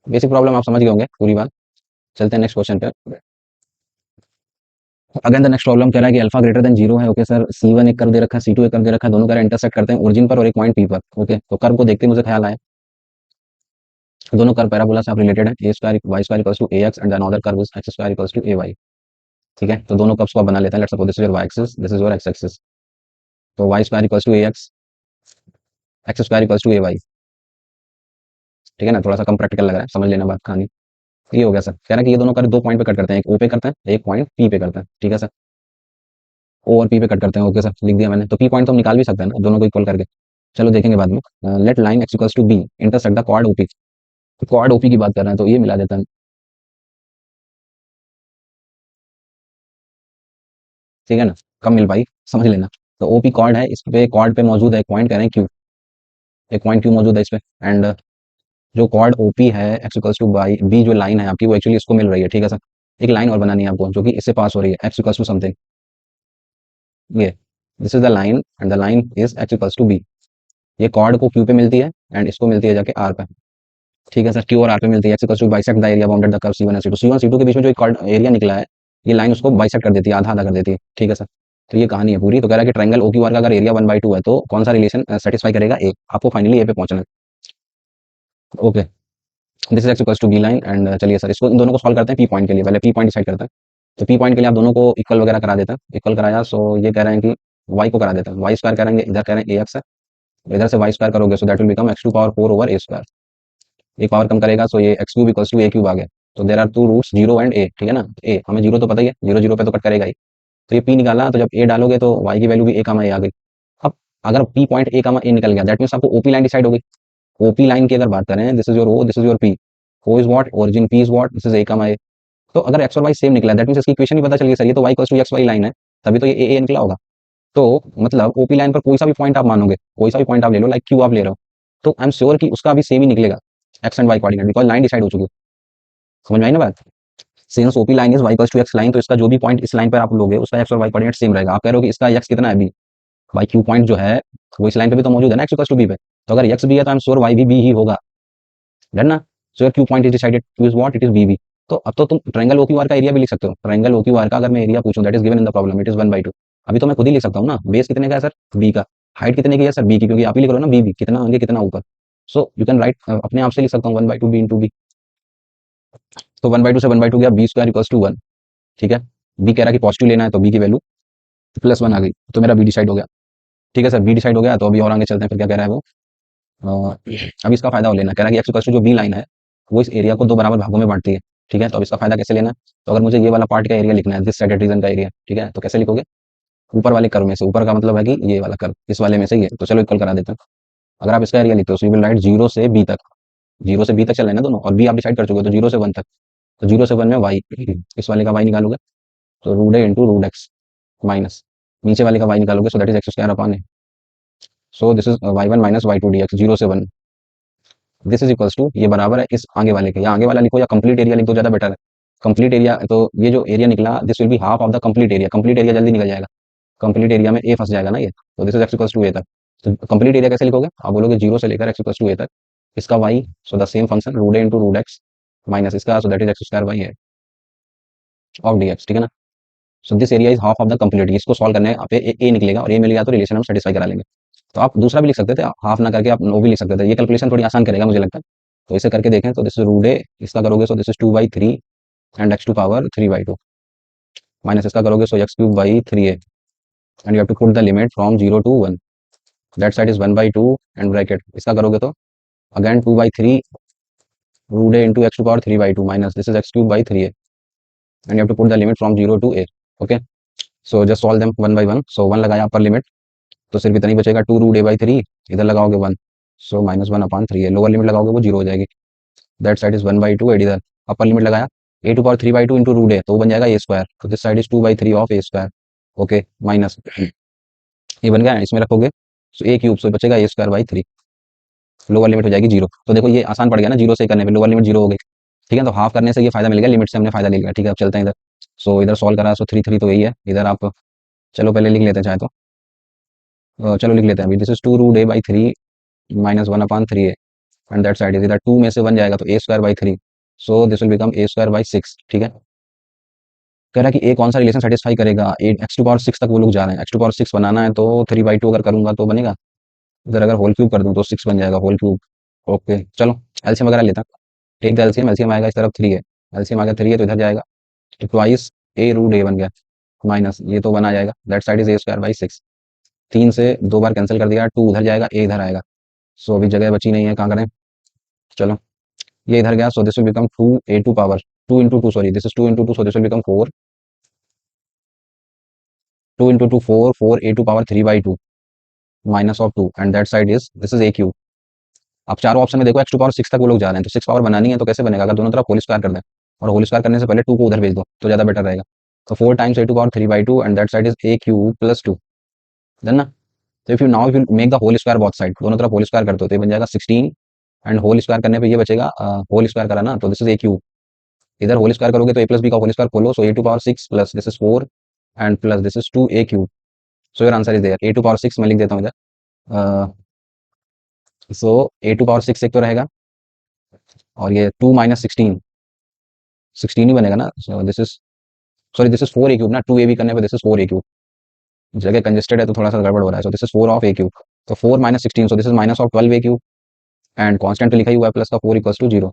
Basic problem आप समझ गए होंगे पूरी बात। चलते हैं नेक्स्ट क्वेश्चन पे। अगेन द नेक्स्ट प्रॉब्लम कह रहा है कि अल्फा ग्रेटर देन 0 है। ओके सर, C1 एक कर्व दे रखा है, C2 एक कर्व दे रखा है, दोनों कर्व इंटरसेक्ट करते हैं ओरिजिन पर और एक पॉइंट P पर। ओके, तो कर्व को देखते ही मुझे ख्याल आया दोनों कर्व पैराबोला से आप रिलेटेड है, a² y² = ax and another curve is x² = ay। ठीक है, तो दोनों कर्व्स को आप बना लेते हैं। Let's suppose this is your y axis, this is your x axis, तो y² = ax, x² = ay। ठीक है ना, थोड़ा सा कम प्रैक्टिकल लग रहा है, समझ लेना बात कहानी। ये हो गया सर। कह रहा है कि ये दोनों कर्व दो पॉइंट पे कट करते हैं, एक O पे करते हैं, एक पॉइंट P पे करते हैं। ठीक है सर, O और P पे कट करते हैं। ओके सर, लिख दिया मैंने। तो P पॉइंट तो हम निकाल भी सकते हैं ना, दोनों को इक्वल करके। चलो देखेंगे बाद में। Let line x = b intersect the quad OP। Quad OP की बात कर रहे हैं, तो ये मिला देता है। ठीक है ना, कम मिल पाई, समझ लेना। तो OP क्वाड है, इस पे क्वाड पे मौजूद है एक पॉइंट, कह रहे हैं Q, एक पॉइंट Q मौजूद है इस पे। एंड जो क्वाड OP है x = बाई b, जो लाइन है आपकी वो एक्चुअली इसको मिल रही है। ठीक है सर, एक लाइन और बनानी है आपको जो कि इससे पास हो रही है, x = समथिंग, ये this is the line and the line is x = b। ये कॉर्ड को Q पे मिलती है एंड इसको मिलती है जाके R पे। ठीक है सर, Q और R पे मिलती है। x = bisect the area bounded the curve C1 and C2, C1 C2 के बीच में जो कॉर्ड एरिया निकला है, ये लाइन उसको बाइसेक्ट कर देती है, आधा आधा कर देती है। ठीक है सर, तो ये कहानी है पूरी। तो कह रहा है कि ट्रायंगल OQR का अगर एरिया 1/2 है तो कौन सा रिलेशन सेटिस्फाई करेगा, ए। आपको फाइनली ए पे पहुंचना है। Okay, this is x = b line and चलिए सर, इसको इन दोनों को सॉल्व करते हैं पी पॉइंट के लिए। पहले पी पॉइंट डिसाइड करते हैं। तो पी पॉइंट के लिए आप दोनों को इक्वल वगैरह करा देते हैं, इक्वल कराया। सो ये कह रहे हैं कि y को करा देते हैं, y² करेंगे, इधर कह रहे हैं ax है, इधर से y² करोगे so that will become x⁴ a²। एक पावर कम करेगा, सो ये x³ = a³ आ गया। तो there are two roots 0 and a। ठीक है ना, a हमें 0 तो पता ही है, 0 0 पे तो कट करेगा ही। तो ये p निकाला, तो जब a डालोगे तो y की वैल्यू भी a, a आ गई। अब अगर p पॉइंट a, a निकल गया, दैट मीन्स आपको OP लाइन डिसाइड हो गई। OP लाइन की अगर बात करें, this is your O, this is your P, O is what, origin, P is what, this is a, a। तो अगर x और y सेम निकला, दैट मीन्स इसकी इक्वेशन ही पता चल गई सर, ये तो y = xy लाइन है, तभी तो ये a निकला होगा। तो मतलब OP लाइन पर कोई सा भी पॉइंट आप मानोगे, कोई सा भी पॉइंट आप ले लो, लाइक Q आप ले रहे हो, तो आई एम श्योर कि उसका भी सेम ही निकलेगा x and y coordinate, because line decide हो चुकी है। समझ में आई ना बात। Since OP line is y = x line, तो इसका जो भी पॉइंट इस लाइन पर आप लोगे उसका x और y कोऑर्डिनेट सेम रहेगा। आप कह रहे हो कि इसका x कितना है, b, भाई Q पॉइंट जो है वो इस लाइन पे भी तो मौजूद है ना, x = b पे। तो अगर x b है तो आई एम श्योर y भी b ही होगा, डन ना। सो Q point is decided, Q is what, it is b। तो अब तो तुम ट्रायंगल OQR का एरिया भी लिख सकते हो। ट्रायंगल OQR का अगर मैं एरिया पूछूं, that is given in the problem, it is 1/2। अभी तो मैं खुद ही लिख सकता हूँ ना, बेस कितने का है सर, b का, हाइट कितने की है सर, b की, क्योंकि आप ही लिख रहे हो ना, b कितना आगे कितना ऊपर। सो यू कैन राइट, अपने आप से लिख सकता हूँ 1/2 b इंटू b। तो 1/2 से 1/2 गया, b² = 1। ठीक है, b कह रहा है कि पॉजिटिव लेना है, तो b की वैल्यू +1 आ गई, तो मेरा b डिसाइड हो गया। ठीक है सर, b डिसाइड हो गया, तो अभी और आगे चलते हैं, फिर क्या कह रहा है वो। अ, अब इसका फायदा हो लेना, कह रहा है कि x = जो b लाइन है वो इस एरिया को दो बराबर भागों में बांटती है। ठीक है, तो अब इसका फायदा कैसे लेना है। तो अगर मुझे ये वाला पार्ट का एरिया लिखना है, दिस साइडेड रीजन का एरिया, ठीक है, तो कैसे लिखोगे, ऊपर वाले कर्व में से, ऊपर का मतलब है कि ये वाला कर्व, इस वाले में से ये, तो चलो इक्वल करा देते हैं। अगर आप इसका एरिया लिखते हो, सो यू विल राइट 0 से b तक, 0 से b तक चल रहे हैं ना दोनों, और b आप डिसाइड कर चुके हो, तो 0 से 1 तक। तो 0 से 1 में y, इस वाले का y निकालोगे, तो √a × √x माइनस नीचे वाले का y निकालोगे, सो that is x²/a। So this is y1 - y2 dx, 0 से 1, दिस इज इक्वल्स टू, ये बराबर है इस आगे वाले के, या आगे वाला लिखो या कंप्लीट एरिया लिख दो, ज्यादा बेटर है। कंप्लीट एरिया, तो ये जो एरिया निकला, this will be half of the complete area. Complete area जल्दी निकल जाएगा, कंप्लीट एरिया में ए फंस जाएगा ना ये, तो दिस इज x = a तक। तो कंप्लीट एरिया कैसे लिखोगे, आप बोलोगे 0 से लेकर x = a तक, इसका y, so the same function √a × √x minus इसका, so that is x² of dx। ठीक है ना, so this area is half of the complete, इसको सॉल्व करने पे ए निकलेगा, और ए मिल गया तो रिलेशन हम सेटिस्फाई करा लेंगे। तो आप दूसरा भी लिख सकते थे, हाफ ना करके आप वो भी लिख सकते थे, ये कैलकुलेशन थोड़ी आसान करेगा मुझे लगता है। तो इसे करके देखें, तो दिस इज √a, इसका करोगे so this is 2/3 and x⁴ 3/2 minus इसका करोगे so x³ / 3a, and you have to put the limit from 0 to 1, that side is 1/2 and bracket, इसका करोगे तो again 2/3 √a × x⁴ 3/2 minus this is x³ / 3a, and you have to put the limit from 0 to a। Okay, so just solve them one by one. सो 1 लगाया upper limit, तो सिर्फ इतना ही बचेगा, 2 √a/3, इधर लगाओगे 1, सो -1/3 है, लोअर लिमिट लगाओगे वो 0 हो जाएगी, दैट साइड इज 1/2 एंड इधर अपर लिमिट लगाया, a⁴ 3/2 इंटू √a, तो वो बन जाएगा a², तो this side is 2/3 of a²। Okay, minus ये बन गया, इसमें रखोगे सो a³ सो बचेगा a²/3। लोअर लिमिट हो जाएगी जीरो। तो देखो ये आसान पड़ गया ना, जीरो से करने पे लोअर लिमिट जीरो हो गई। ठीक है, तो हाफ करने से ये फायदा मिल गया, लिमिट से हमने फायदा ले लिया। ठीक है, अब चलते हैं इधर। सो इधर सॉल्व करा, सो थ्री थ्री तो यही है इधर आप। चलो पहले लिख लेते हैं चाहे तो। चलो लिख लेते हैं अभी, this is two root a by three minus one upon three a, and that side is इधर टू में से वन जाएगा तो a square by three, so this will become a square by six. ठीक है, कह रहा है कि ए कौन सा रिलेशन सेटिस्फाई करेगा, ए एक्स टू पावर सिक्स तक वो लोग जा रहे हैं। एक्स टू पावर सिक्स बनाना है तो थ्री बाई टू अगर करूंगा तो बनेगा, इधर अगर होल क्यूब कर दूं तो सिक्स बन जाएगा होल क्यूब। ओके चलो एलसीएम वगैरह लेता हैं। टेक द एलसीएम, एलसीएम आएगा इस तरफ थ्री है, एलसीएम आ गया थ्री है तो इधर जाएगा ट्वाइस ए रूट ए बन गया, माइनस ये तो वन आ जाएगा, that side is A square by six. तीन से दो बार कैंसिल कर दिया, टू उधर जाएगा ए इधर आएगा। सो अभी जगह बची नहीं है, कहाँ करें। चलो ये इधर गया, so this will become two a to power two into two, sorry this is two into two, so this will become four, two into two four, four a to power three by two minus of two, and that side is this is a q. अब चारों option में देखो x to power six तक वो लोग जा रहे हैं, तो सिक्स पावर बनानी है तो कैसे बनेगा, अगर दोनों तरफ होल स्क्वायर कर दें, और होल स्क्वायर करने से पहले टू को उधर भेज दो तो ज़्यादा बेटर रहेगा। तो four times a to power three by two, and that side is a q plus two, then ना। तो if you make the whole square both side, दोनों तरफ होल स्क्वायर करते हो तो ये बन जाएगा सिक्सटीन, एंड होल स्क्वायर करने पे ये बचेगा, होल स्क्वायर करा ना तो दिस इज ए क्यू, इधर होल स्क्वायर करोगे तो ए प्लस बी का होल स्क्वायर खोलो, so a to power six plus this is four and plus this is two a cube. So your answer is there, a to power six मैं लिख देता हूँ इधर। सो ए टू पावर सिक्स एक तो रहेगा, और ये टू माइनस सिक्सटीन, सिक्सटीन ही बनेगा ना। So this is, sorry this is four a cube ना, टू ए बी करने पे this is four a cube, जगह कंजेस्टेड है तो थोड़ा सा गड़बड़ हो रहा है। So this is four of a cube, तो four minus sixteen, so this is minus of twelve a cube, and constant तो लिखा ही हुआ है प्लस का, four equals to zero.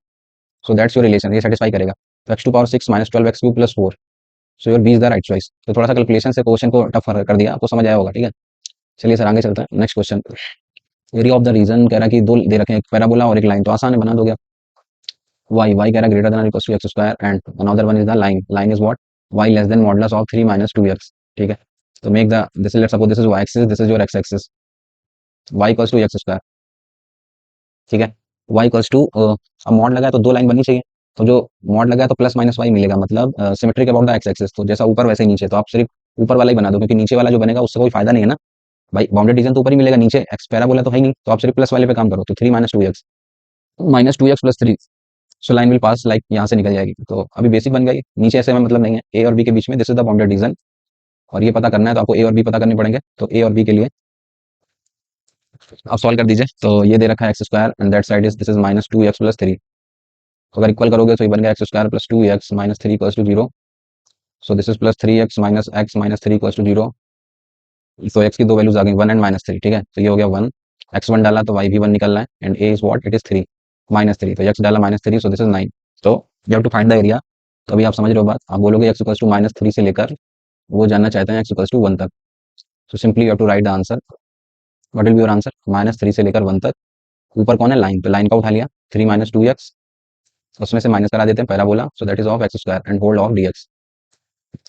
So that's your relation, ये सेटिस्फाई करेगा। तो x to power six minus twelve x cube plus four, so your B is the right choice. तो थोड़ा सा कैलकुलेशन से क्वेश्चन को टफ कर दिया, आपको समझ आया होगा। ठीक है, चलिए सर आगे चलते हैं। Next question, area of the region कह रहा है कि दो दे रखे हैं, एक पैराबोला और एक लाइन, तो आसान है, बना दोगे। वाई वाई कह रहा है greater than equal to x square, and another one is the line, line is what, y less than modulus of three minus two x. ठीक है, तो make the this, let's suppose this is y axis, this is your x axis, y equals to x square. ठीक है, Y equals to, अब mod लगा है तो दो लाइन बननी चाहिए, तो जो मॉड लगा है तो प्लस माइनस वाई मिलेगा, मतलब symmetric about the x axis, तो जैसा ऊपर वैसे ही नीचे, तो आप सिर्फ ऊपर वाला ही बना दो, क्योंकि नीचे वाला जो बनेगा उससे कोई फायदा नहीं है ना भाई, बाउंडेड रीजन तो ऊपर ही मिलेगा, नीचे एक्स पैराबोला तो है ही नहीं, तो आप सिर्फ प्लस वाले पे काम करो, तो three minus two x plus three, so line will pass like यहाँ से निकल जाएगी। तो अभी बेसिक बन गई, नीचे ऐसे में मतलब नहीं है, ए और बी के बीच में this is the bounded reason, और ये पता करना है तो आपको ए और बी पता करने पड़ेंगे। तो ए और बी के लिए आप सॉल्व कर दीजिए, तो ये दे रखा है x square and that side is this is minus two x plus three, तो अगर इक्वल करोगे तो ये बन गया x square plus two x minus three equals to zero, so this is plus three x minus three equals to zero. So x की दो values आ गई, वन एंड माइनस थ्री। ठीक है, तो ये हो गया वन, एक्स वन डाला तो वाई भी वन निकल रहा है, and a is what, it is three minus three, तो एक्स डाला minus three, so this is nine. तो you have to find the area. तो अभी आप समझ रहे हो बात, आप बोलोगे x equals to minus three से लेकर वो जानना चाहते हैं एक्स इक्वल्स टू वन तक, so simply you have to write the answer, what will be your answer, minus three से लेकर वन तक। ऊपर कौन है, लाइन, तो लाइन का उठा लिया, थ्री माइनस टू एक्स, उसमें से माइनस करा देते हैं parabola, so that is of x square and hold of d x.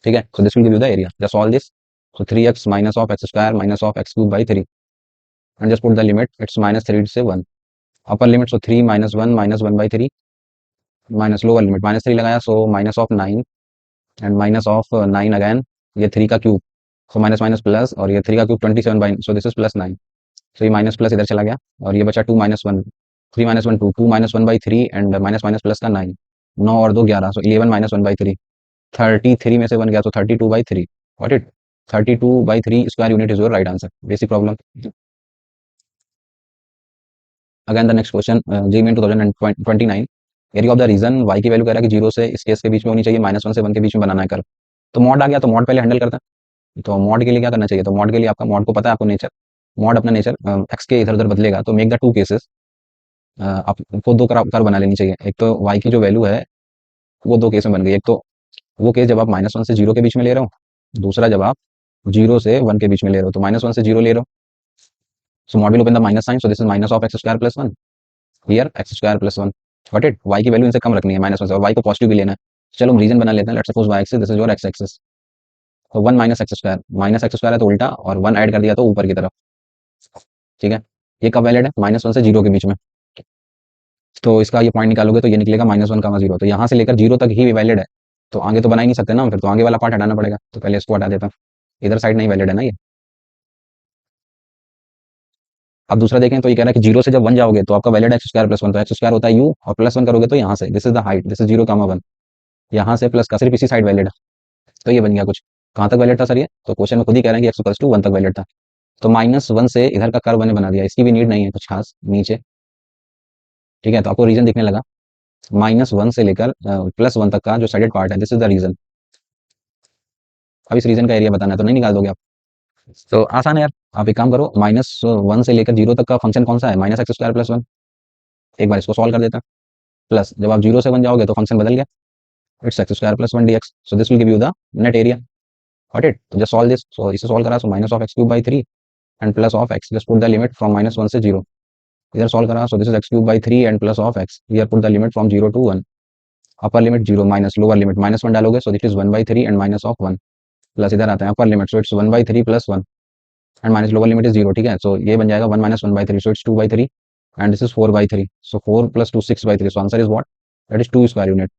ठीक है, so this will give you the area, just all this, so 3x minus of x square minus of x cube by 3, and just put the limit, it's minus 3 से 1, upper limit, so 3 minus 1 by 3 minus lower limit minus 3 लगाया, so minus of 9 and minus of 9 again, ये 3 का cube, so minus minus plus, और ये 3 का cube 27 by, so this is plus 9, so ये minus plus इधर चला गया, और ये बचा 2 minus 1, 3 minus 1 2, 2 minus 1 by 3 and minus minus plus का 9, 9 और 2 11, सो 11 माइनस 1 बाई 3, 33 में से 1 गया तो 32 by 3, what it, 32 by 3 square unit is your right answer, basic problem. Again the next question, JEE Main 2029, area of the region, y की value कह रहा है कि जीरो से इस केस के बीच में होनी चाहिए, माइनस वन से वन के बीच में बनाना है कर, तो मॉड आ गया, तो मॉड पहले हैंडल करते हैं। तो मॉड के लिए क्या करना चाहिए, तो मॉड के लिए आपका, मॉड को पता है आपको नेचर, मॉड अपना नेचर एक्स के इधर उधर बदलेगा, तो मेक द टू केसेस, आपको दो कर बना लेनी चाहिए, एक तो वाई की जो वैल्यू है वो दो केस में बन गई, एक तो वो केस जब आप माइनस वन से जीरो के बीच में ले रहे हो, दूसरा जब आप जीरो से वन के बीच में ले रहे हो, तो माइनस वन से जीरो ले रहे हो, so mod will open the minus sign, so this is minus of x square plus one, here x square plus one, got it, y की वैल्यू इनसे कम रखनी है माइनस वन से, और वाई को पॉजिटिव भी लेना है। चलो हम रीजन बना लेते हैं, let's suppose Y axis, this is your x axis, तो वन माइनस एक्स स्क्वायर है तो उल्टा, और वन ऐड कर दिया तो ऊपर की तरफ। ठीक है, ये कब वैलिड है, माइनस वन से जीरो के बीच में, तो इसका ये पॉइंट निकालोगे तो ये निकलेगा माइनस वन का जीरो, तो यहाँ से लेकर जीरो तक ही वैलिड है, तो आगे तो बना ही नहीं सकते ना, फिर तो आगे वाला पार्ट हटाना पड़ेगा, तो पहले इसको हटा देता हूँ, इधर साइड नहीं वैलिड है ना ये। अब दूसरा देखें तो ये कह रहा है कि जीरो से जब वन जाओगे तो आपका valid x square plus one, तो एक्स स्क्वायर होता है यू, और प्लस वन करोगे तो यहाँ से, this is the height, this is zero comma one, यहाँ से प्लस का सिर्फ इसी साइड वैलिड है। तो ये बन गया कुछ। कहाँ तक वैलिड था सर ये? तो क्वेश्चन में खुद ही कह रहे हैं कि एक्स इक्वल्स टू वन तक वैलिड था। तो माइनस वन से इधर का कर्व मैंने बना दिया, इसकी भी नीड नहीं है कुछ खास नीचे। ठीक है, तो आपको रीजन दिखने लगा। माइनस वन से लेकर प्लस वन तक का जो साइडेड पार्ट है, दिस इज द रीजन। अब इस रीजन का एरिया बताना है तो नहीं निकाल दोगे आप? तो आसान है यार, आप एक काम करो, माइनस वन से लेकर जीरो तक का फंक्शन कौन सा है? Minus x square plus one. एक बार इसको सॉल्व कर देता है। प्लस जब आप जीरो से वन जाओगे तो फंक्शन बदल गया, it's x square plus one d x, so this will give you the net area. Got it? तो जस्ट सॉल्व दिस, सो इसे सॉल्व करा, so minus of x cube by three and plus of x, just put the limit from minus one से zero. इधर solve करा, so this is x cube by three and plus of x, here put the limit from zero to one. Upper limit zero minus lower limit minus one डालोगे, so this is one by three and minus of one. Plus इधर आता है upper limit, so it's one by three plus one and minus lower limit is zero. ठीक है, सो ये बन जाएगा one minus one by three, so it's two by three and this is four by three, so four plus two six by three, so answer is what? That is two square unit.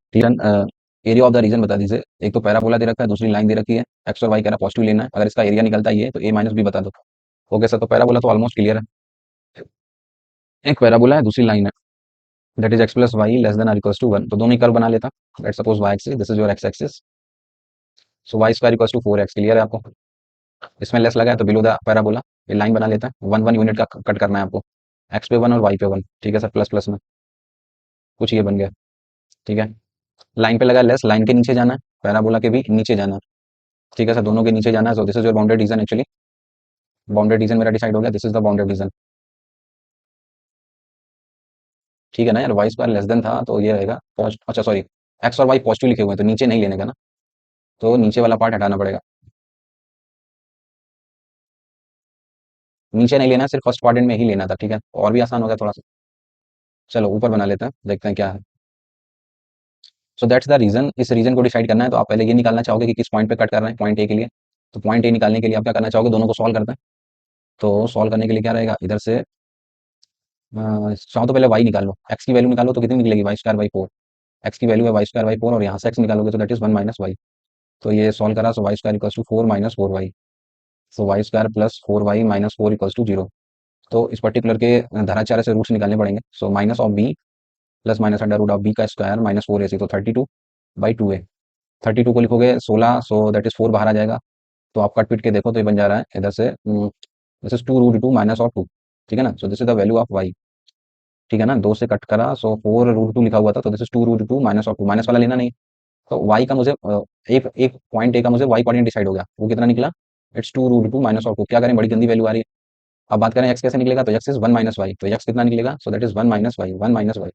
Area of the region बता दीजिए। एक तो parabola दे रखा है, दूसरी line दे रखी है, एक्स और वाई कह रहा है पॉजिटिव लेना है, अगर इसका एरिया निकलता है ये तो ए माइनस बी बता दो। ओके सर, तो पैराबोला तो ऑलमोस्ट क्लियर है। एक पैराबोला है, दूसरी लाइन है, that is x plus y less than or equals to one, तो दोनों ही कर्व बना लेता। Let's suppose Y axis, this is your x axis, so Y square equals to four x. Clear है आपको? इसमें लेस लगा है तो बिलो द पैराबोला ये लाइन बना लेता है, वन वन यूनिट का कट करना है आपको, एक्स पे वन और वाई पे वन। ठीक है सर, प्लस प्लस में कुछ ये बन गया। ठीक है, लाइन पे लगा लेस, लाइन के नीचे जाना है, पैराबोला के भी नीचे जाना है। ठीक है सर, दोनों के नीचे जाना है, so this is your bounded reason. Actually bounded reason मेरा डिसाइड हो गया, this is the bounded reason. ठीक है ना यार, वाई स्क्वायर लेस देन था तो ये रहेगा अच्छा सॉरी, एक्स और वाई पॉजिटिव लिखे हुए हैं तो नीचे नहीं लेने का ना, तो नीचे वाला पार्ट हटाना पड़ेगा। नीचे नहीं लेना, सिर्फ फर्स्ट क्वाड्रेंट में ही लेना था। ठीक है, और भी आसान हो गया थोड़ा सा। चलो ऊपर बना लेते हैं, देखते हैं क्या है। So that's the region. इस रीजन को डिसाइड करना है तो आप पहले ये निकालना चाहोगे कि किस पॉइंट पे कट कर रहे हैं, पॉइंट ए के लिए। तो पॉइंट ए निकालने के लिए आप क्या करना चाहोगे, दोनों को सॉल्व करते हैं। तो सॉल्व करने के लिए क्या रहेगा, इधर से चाहो तो पहले वाई निकाल लो, एक्स की वैल्यू निकालो तो कितनी निकलेगी, y square by four. X की वैल्यू है वाई स्क्वायर बाई फोर, और यहाँ से एक्स निकालोगे तो that is one minus y. तो ये सॉल्व करा, so Y square equals to four minus four y, so Y square plus four y minus four equals to zero. तो इस पर्टिकुलर के धराचार्य से रूट्स निकालने पड़ेंगे, so minus of b plus minus under root of B का square minus four ए सी, तो thirty two by two A. Thirty two को लिखोगे सोलह, सो दैट इज फोर बाहर आ जाएगा। तो आप कट पिट के देखो तो ये बन जा रहा है इधर से, this is two root two minus of two. ठीक है ना, so this is the value of y. ठीक है ना, दो से कट करा, सो फोर रूट टू लिखा हुआ था, तो this is two root two minus of two, minus वाला लेना नहीं। तो वाई का मुझे एक एक पॉइंट ए का मुझे वाई कोऑर्डिनेट डिसाइड हो गया, वो कितना निकला, it's two root two minus of two. क्या करें, बड़ी गंदी वैल्यू आ रही है। अब बात करें एक्स कैसे निकलेगा, तो x is one minus y, तो एक्स कितना निकलेगा, so that is one minus y, one minus y,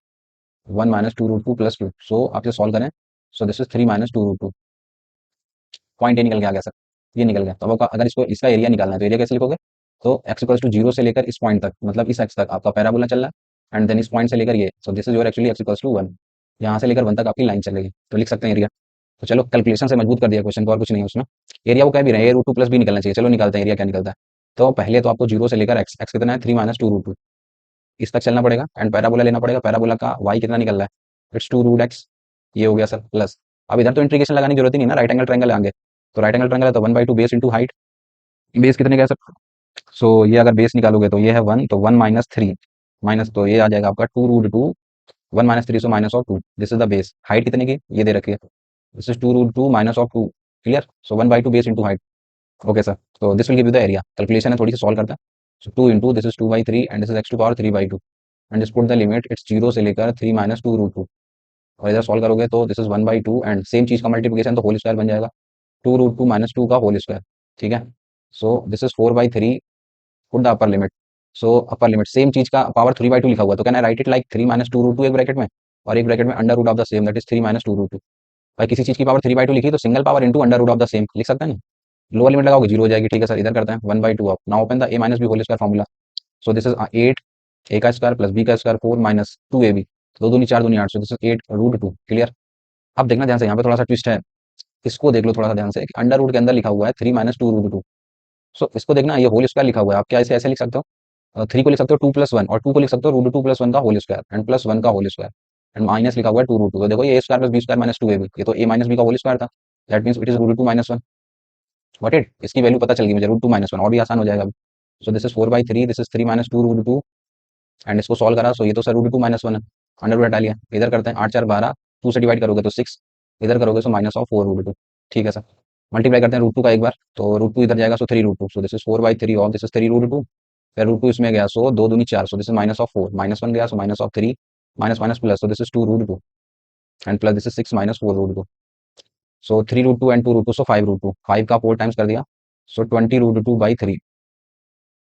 one minus two root two plus two. सो आप इसे सॉल्व करें, so this is three minus two root two. Point a निकल के आ गया सर, ये निकल गया। तो अब अगर इसको इसका एरिया निकालना है तो एरिया कैसे लिखोगे, तो एक्स इक्वल्स टू जीरो से लेकर इस पॉइंट तक, मतलब इस एक्स तक आपका पैराबोला चल रहा है, एंड देन इस पॉइंट से लेकर ये, so this is your actually x equals to one. यहाँ से लेकर वन तक आपकी लाइन चलेगी, तो लिख सकते हैं एरिया। तो चलो कैलकुलेशन से मजबूत कर दिया क्वेश्चन को, और कुछ नहीं है उसमें। एरिया वो कह भी रहे हैं, ए रूट टू प्लस भी निकलना चाहिए। चलो निकालते हैं एरिया क्या निकलता है। तो पहले तो आपको जीरो से लेकर एक्स, एक्स कितना है three minus two root two, इस तक चलना पड़ेगा, एंड पैराबोला लेना पड़ेगा। पैराबोला का वाई कितना निकल रहा है, इट्स टू रूट एक्स, ये हो गया सर प्लस। अब इधर तो इंटीग्रेशन लगाने की जरूरत ही नहीं ना, राइट एंगल ट्रायंगल आएंगे, तो राइट एंगल ट्रायंगल है तो one by two base into height. Base कितने का है सर, सो ये अगर बेस निकालोगे तो ये है वन, तो वन माइनस थ्री माइनस, तो ये आ जाएगा आपका two root two, one minus three, so minus of two, this is the base. Height कितने की ये दे रखी है, this is two root two minus of two. Clear, so one by two base into height. Okay sir, तो this will give you the area. Calculation है थोड़ी सी सॉल्व करता है, so two into this is two by three and this is x to power three by two, and this put the limit it's zero से लेकर three minus two root two, और इधर solve करोगे तो this is one by two, and same चीज का multiplication तो whole square बन जाएगा, two root two minus two का होल स्क्वायर। ठीक है, so this is four by three, put the upper limit, so upper limit same चीज का पावर थ्री बाई टू लिखा हुआ है, तो कहना write it like three minus two root two एक ब्रैकेट में, और एक ब्रैकेट में under root of the same, that is three minus two root two. भाई किसी चीज की पावर थ्री बाई टू लिखी तो single power into under root of the same लिख सकते हैं ना, लोअर लिमिट लगाओगे जीरो हो जाएगी। ठीक है सर, इधर करते हैं one by two of, now open the A minus B whole square formula, so this is eight A का स्क्वायर प्लस बी का स्क्वायर फोर माइनस टू ए बी, दो दूनी चार दूनी आठ, so this is eight root two. Clear, अब देखना ध्यान से, यहाँ पे थोड़ा सा ट्विस्ट है, इसको देख लो थोड़ा सा ध्यान से, अंडर रूट के अंदर लिखा हुआ है three minus two root two, so इसको देखना, ये होल स्क्वायर लिखा हुआ है, आप क्या इसे ऐसे लिख सकते हो, थ्री को लिख सकते हो टू प्लस वन, और टू को लिख सकते हो रूट टू प्लस वन का whole square and plus one का होल स्क्वायर, एंड माइनस लिखा हुआ है टू रूट टू। तो देखो ये A square plus B square minus two A B, ये तो ए माइनस बी का होल स्क्वायर था, that means it is root two minus one. What it, इसकी वैल्यू पता चल गई मुझे, रूट टू माइनस वन, और भी आसान हो जाएगा। सो this is 4/3, this is 3 minus 2√2 and इसको सॉल्व करा, सो ये तो सर √2 - 1 है, अंडर रूट हटा लिया, इधर करते हैं 8×4 = 12, 2 से डिवाइड करोगे तो 6, इधर करोगे सो -4√2। ठीक है सर, मल्टीप्लाई करते हैं √2 का एक बार, तो √2 इधर जाएगा, सो 3√2, सो दिस इज 4/3 और दिस इज 3√2, फिर √2 इसमें गया, सो 2 दूनी 4, सो दिस इज -4, -1 गया, सो -3, minus minus plus, so this is 2√2 and plus this is 6 - 4√2, so 3√2 and 2√2, सो 5√2, 5 का 4 टाइम्स कर दिया, सो 20√2/3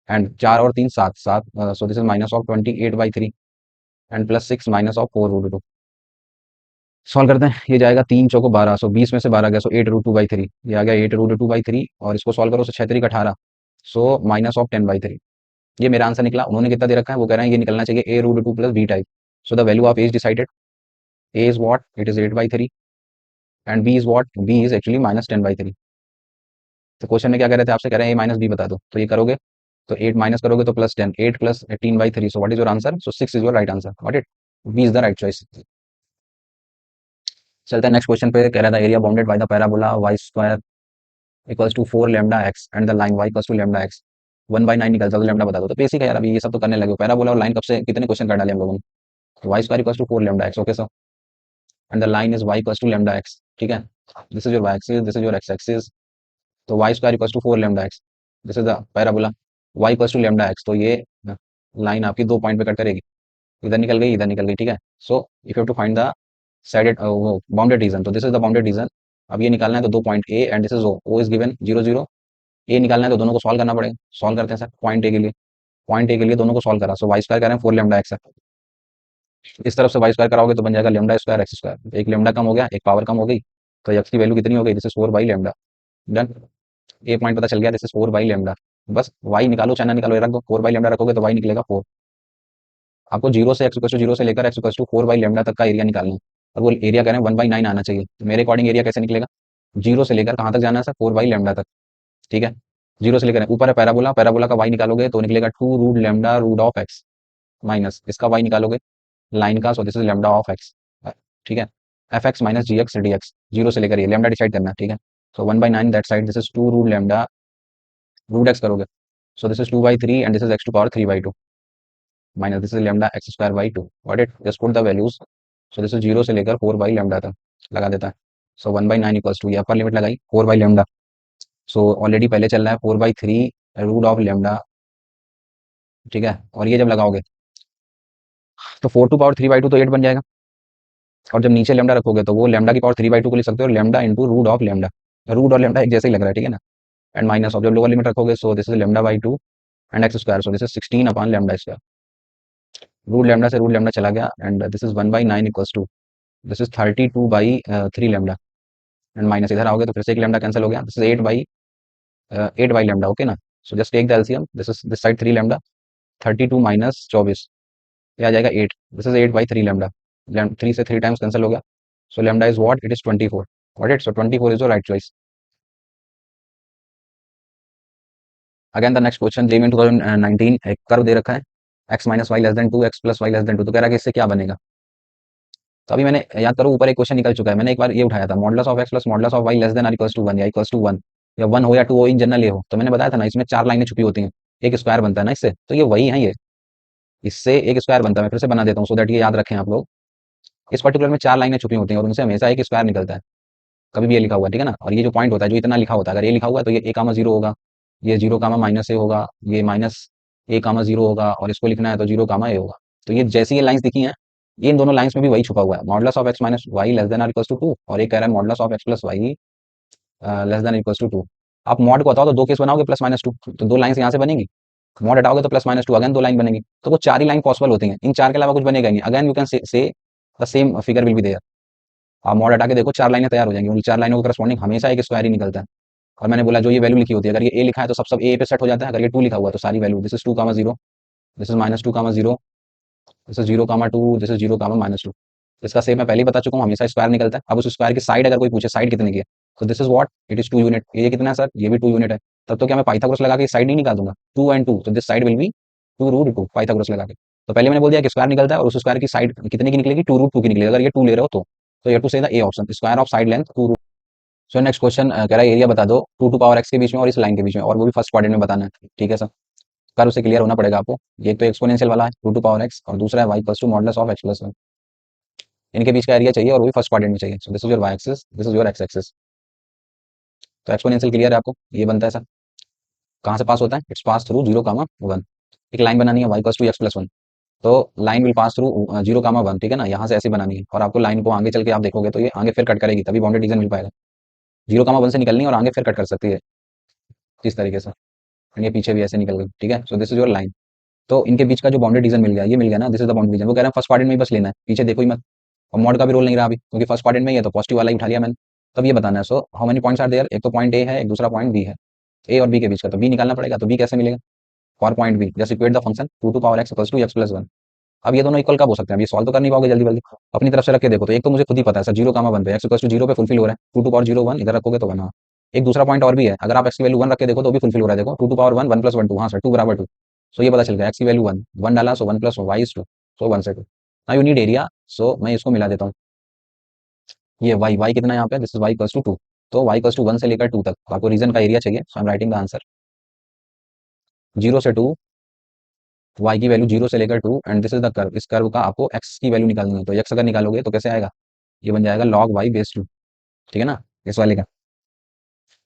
एंड 4 और 3 7 7, सो this is -28/3 and plus 6 -4√2। Solve करते हैं, ये जाएगा 3 चौको 12, सो 20 में से 12 गया, सो 8√2/3, ये आ गया 8√2/3 और इसको सॉल्व करो, सो 6×3 = 18, सो -10/3। ये मेरा आंसर निकला। उन्होंने कितना दे रखा है, वो कह रहे हैं ये निकलना चाहिए a√2 + b type. So the value of a is decided, a is what, it is 8/3 and b is what, b is actually -10/3। तो क्वेश्चन में क्या कह रहे थे, आपसे कह रहे हैं a - b बता दो, तो ये करोगे तो 8 माइनस करोगे तो +10, 8 + 18/3, so what is your answer, so 6 is your right answer, what it, b is the right choice. चलते हैं नेक्स्ट क्वेश्चन पे, कह रहा था area bounded by the parabola y² = 4λx and the line y = λx, 1/9 निकलता है, तो lambda बता दो। तो बेसिक है यार, अभी ये सब तो करने लगे हो, पैराबोला और लाइन कब से कितने क्वेश्चन कर डाले हम लोगों ने। y² = 4λx, okay sir, and the line is y = λx, ठीक है, this is your y axis, this is your x axis, तो y² = 4λx, this is the parabola, y = λx, तो ये लाइन आपकी 2 पॉइंट पे कट करेगी, इधर निकल गई, इधर निकल गई, ठीक है। So if you have to find the sided वो बाउंडेड रीजन, तो this is the bounded region. अब ये निकालना है तो 2 point a and this is o is given 0 0, a निकालना है तो दोनों को सॉल्व करना पड़ेगा, सॉल्व करते हैं सर। पॉइंट ए के लिए, पॉइंट ए के लिए दोनों को सॉल्व करा, सो y² कह रहे हैं 4λx है, इस तरफ से y² कराओगे तो बन जाएगा λ² x², एक लैम्डा कम हो गया, एक पावर कम हो गई, तो x की वैल्यू कितनी हो गई, this is 4/λ, done. A point पता चल गया, दिस इज 4/λ, बस y निकालो चाहे ना निकालो, ये रख दो, 4/λ रखोगे तो y निकलेगा 4। आपको 0 से x = 0 से लेकर x = 4/λ तक का एरिया निकालना है, और वो एरिया कह रहे हैं 1/9 आना चाहिए, तो मेरे अकॉर्डिंग एरिया कैसे निकलेगा, 0 से लेकर कहाँ तक जाना है सर, 4/λ तक, ठीक है। 0 से लेकर ऊपर है पैराबोला, पैराबोला का y निकालोगे तो निकलेगा 2√λ√x माइनस इसका y निकालोगे लाइन का, सो दिस इज λ(x), ठीक है, fx - gx dx, 0 से लेकर ये लैम्डा डिसाइड करना है, ठीक है। सो 1/9 that side, this is 2√λ√x करोगे, so this is 2/3 and this is x⁴ minus this is λ(x²/2), what it, just put the values, so this is 0 से लेकर 4/λ तक लगा देता है, सो 1/9 = ये अपर लिमिट लगाई 4/λ, सो ऑलरेडी पहले चल रहा है 4/3√λ, ठीक है, और ये जब लगाओगे तो 4^3/2 तो 8 बन जाएगा, और जब नीचे लैम्डा रखोगे तो वो λ⁴ को लिख सकते हो, लैम्डा इंटू √λ, रूट और लैम्डा एक जैसे ही लग रहा है, ठीक है ना, एंड माइनस ऑफ जब लोअर लिमिट रखोगे, so this is λ/2 and x², so this is 16/λ², √λ से √λ चला गया and this is 1/9 = this is 32/3λ and minus इधर आओगे तो फिर से एक लैम्डा कैंसिल हो गया, दिस इज 8/λ, ओके ना। So just take the LCM, this is this side 3λ, 32 - 24, ये आ जाएगा 8, दिस इज 8/3λ, 3 से 3 टाइम्स कैंसिल हो गया, सो lambda is what, it is 24, what it, so 24 is your right choice. Again the next question, JEE 2019, एक curve दे रखा है x - y < 2, x + y < 2, तो कह रहा है कि इससे क्या बनेगा। तो अभी मैंने याद करो ऊपर एक क्वेश्चन निकल चुका है, मैंने एक बार ये उठाया था, modulus of x + modulus of y < > = 1 या = 1, या 1 हो या 2 हो, इन जनरल ये हो, तो मैंने बताया था ना इसमें 4 लाइनें छुपी होती हैं, एक स्क्वायर बनता है ना इससे, तो ये वही है, ये इससे एक स्क्वायर बनता है, मैं फिर से बना देता हूँ सो दैट ये याद रखें आप लोग। इस पर्टिकुलर में 4 लाइनें छुपी होती हैं और उनसे हमेशा एक स्क्वायर निकलता है, कभी भी ये लिखा हुआ है, ठीक है ना, और ये जो पॉइंट होता है जो इतना लिखा होता है, अगर ये लिखा हुआ है तो ये a,0 होगा, ये 0, -a होगा, ये -a,0 होगा, और इसको लिखना है तो 0, a होगा। तो ये जैसी ये लाइंस दिखी हैं, ये इन दोनों लाइंस में भी वही छुपा हुआ है, मॉडुलस ऑफ x - y < > 2, और एक कह रहा है मॉडुलस ऑफ x + y < 2। आप मॉड को बताओ तो 2 केस बनाओगे +-2, तो 2 लाइंस यहाँ से बनेगी, मॉड हटाओगे तो +-2 अगेन 2 लाइन बनेगी, तो वो 4 ही लाइन पॉसिबल होती हैं, इन 4 के अलावा कुछ बनेगा ही नहीं, again you can say the same figure will be there. आप मॉड हटा के देखो 4 लाइनें तैयार हो जाएंगी, उन 4 लाइनों के करस्पॉन्डिंग हमेशा एक स्क्वायर ही निकलता है। और मैंने बोला जो ये वैल्यू लिखी होती है, अगर ये ए लिखा है तो सब ए पे सेट हो जाता है, अगर ये 2 लिखा हुआ है तो सारी value, this is 2, 0, this is -2, 0, this is 0, 2, this is 0, -2, इसका सेम मैं पहले ही बता चुका हूँ, हमेशा स्क्वायर निकलता है। अब उस स्क्वायर की साइड अगर कोई पूछे साइड कितने की है, तो this is what, it is 2 unit, ये कितना है सर, ये भी 2 यूनिट है, तब तो क्या मैं पाइथागोरस लगा के साइड नहीं निकाल दूंगा, 2 एंड 2, तो this side will be 2√2 Pythagoras लगा के। तो पहले मैंने बोल दिया कि स्क्वायर निकलता है और उस स्क्वायर की साइड कितने की निकलेगी, 2√2 की निकलेगी, अगर ये 2 ले रहे हो तो यू हैव टू से the A option, square of side length 2। So next question कह रहा है एरिया बता दो 2 टू पावर x के बीच में और इस लाइन के बीच में, और वो भी फर्स्ट क्वाड्रेंट में बताना है, ठीक है सर। कर्व से क्लियर होना पड़ेगा आपको। एक तो एक्सपोनेंशियल वाला है 2 to power x और दूसरा है y equals to modulus of x+1। इनके बीच का एरिया चाहिए और वो भी फर्स्ट क्वाड्रेंट में चाहिए। सो this is your y axis, this is your x axis. तो एक्सपोनेंशियल क्लियर है आपको, ये बनता है सर कहाँ से पास होता है, इट्स पास थ्रू 0, 1। एक लाइन बनानी है y इक्वल्स टू x+1, तो लाइन विल पास थ्रू 0, 1, ठीक है ना, यहाँ से ऐसे बनानी है और आपको लाइन को आगे चल के आप देखोगे तो ये आगे फिर कट करेगी, तभी बाउंडेड रीजन मिल पाएगा। 0, 1 से निकलनी है और आगे फिर कट कर सकती है इस तरीके से, ये पीछे भी ऐसे निकल गई, ठीक है। So this is your line. तो इनके बीच का जो बाउंडेड रीजन मिल गया, ये मिल गया ना, this is the bounded reason. वो कह रहे हैं फर्स्ट क्वाड्रेंट में ही बस लेना है, पीछे देखो ही मत। और मॉड का भी रोल नहीं रहा अभी, क्योंकि फर्स्ट क्वाड्रेंट में ही है तो पॉजिटिव वाला ही उठा लिया मैंने। तब ये बताना है, so how many points are there, एक तो पॉइंट ए है, एक दूसरा पॉइंट बी है। ए और बी के बीच का तो बी निकालना पड़ेगा, तो बी कैसे मिलेगा, for point b just equate the function 2 to power x equals to x+1। अब ये दोनों इक्वल कब हो सकते हैं, अब ये सॉल्व तो कर नहीं पाओगे जल्दी जल्दी, अपनी तरफ से रख के देखो। तो एक तो मुझे खुद ही पता है सर 0, 1 पे x इक्वल्स टू 0 पे फुलफिल हो रहा है, 2 to power 0, 1 इधर रखोगे तो 1। हाँ, एक दूसरा पॉइंट और भी है, अगर आप x की वैल्यू 1 रख के देखो तो भी फुलफिल हो रहा है, देखो 2 to power 1, 1+1 2, हाँ सर 2 बराबर 2। सो ये पता चल गया x की वैल्यू 1, 1 डाला सो 1+y is 2, सो 1 से 2। नाउ यू नीड एरिया, सो मैं इसको मिला देता हूँ। ये y कितना है यहाँ पे, this is y equals to 2। तो y इक्वल्स टू 1 से लेकर 2 तक आपको रीजन का एरिया चाहिए। So I am writing the answer 0 से 2, y की वैल्यू 0 से लेकर 2 and this is the curve. इस कर्व का आपको x की वैल्यू निकालनी है, तो x अगर निकालोगे तो कैसे आएगा, ये बन जाएगा log y/2, ठीक है ना, इस वाले का।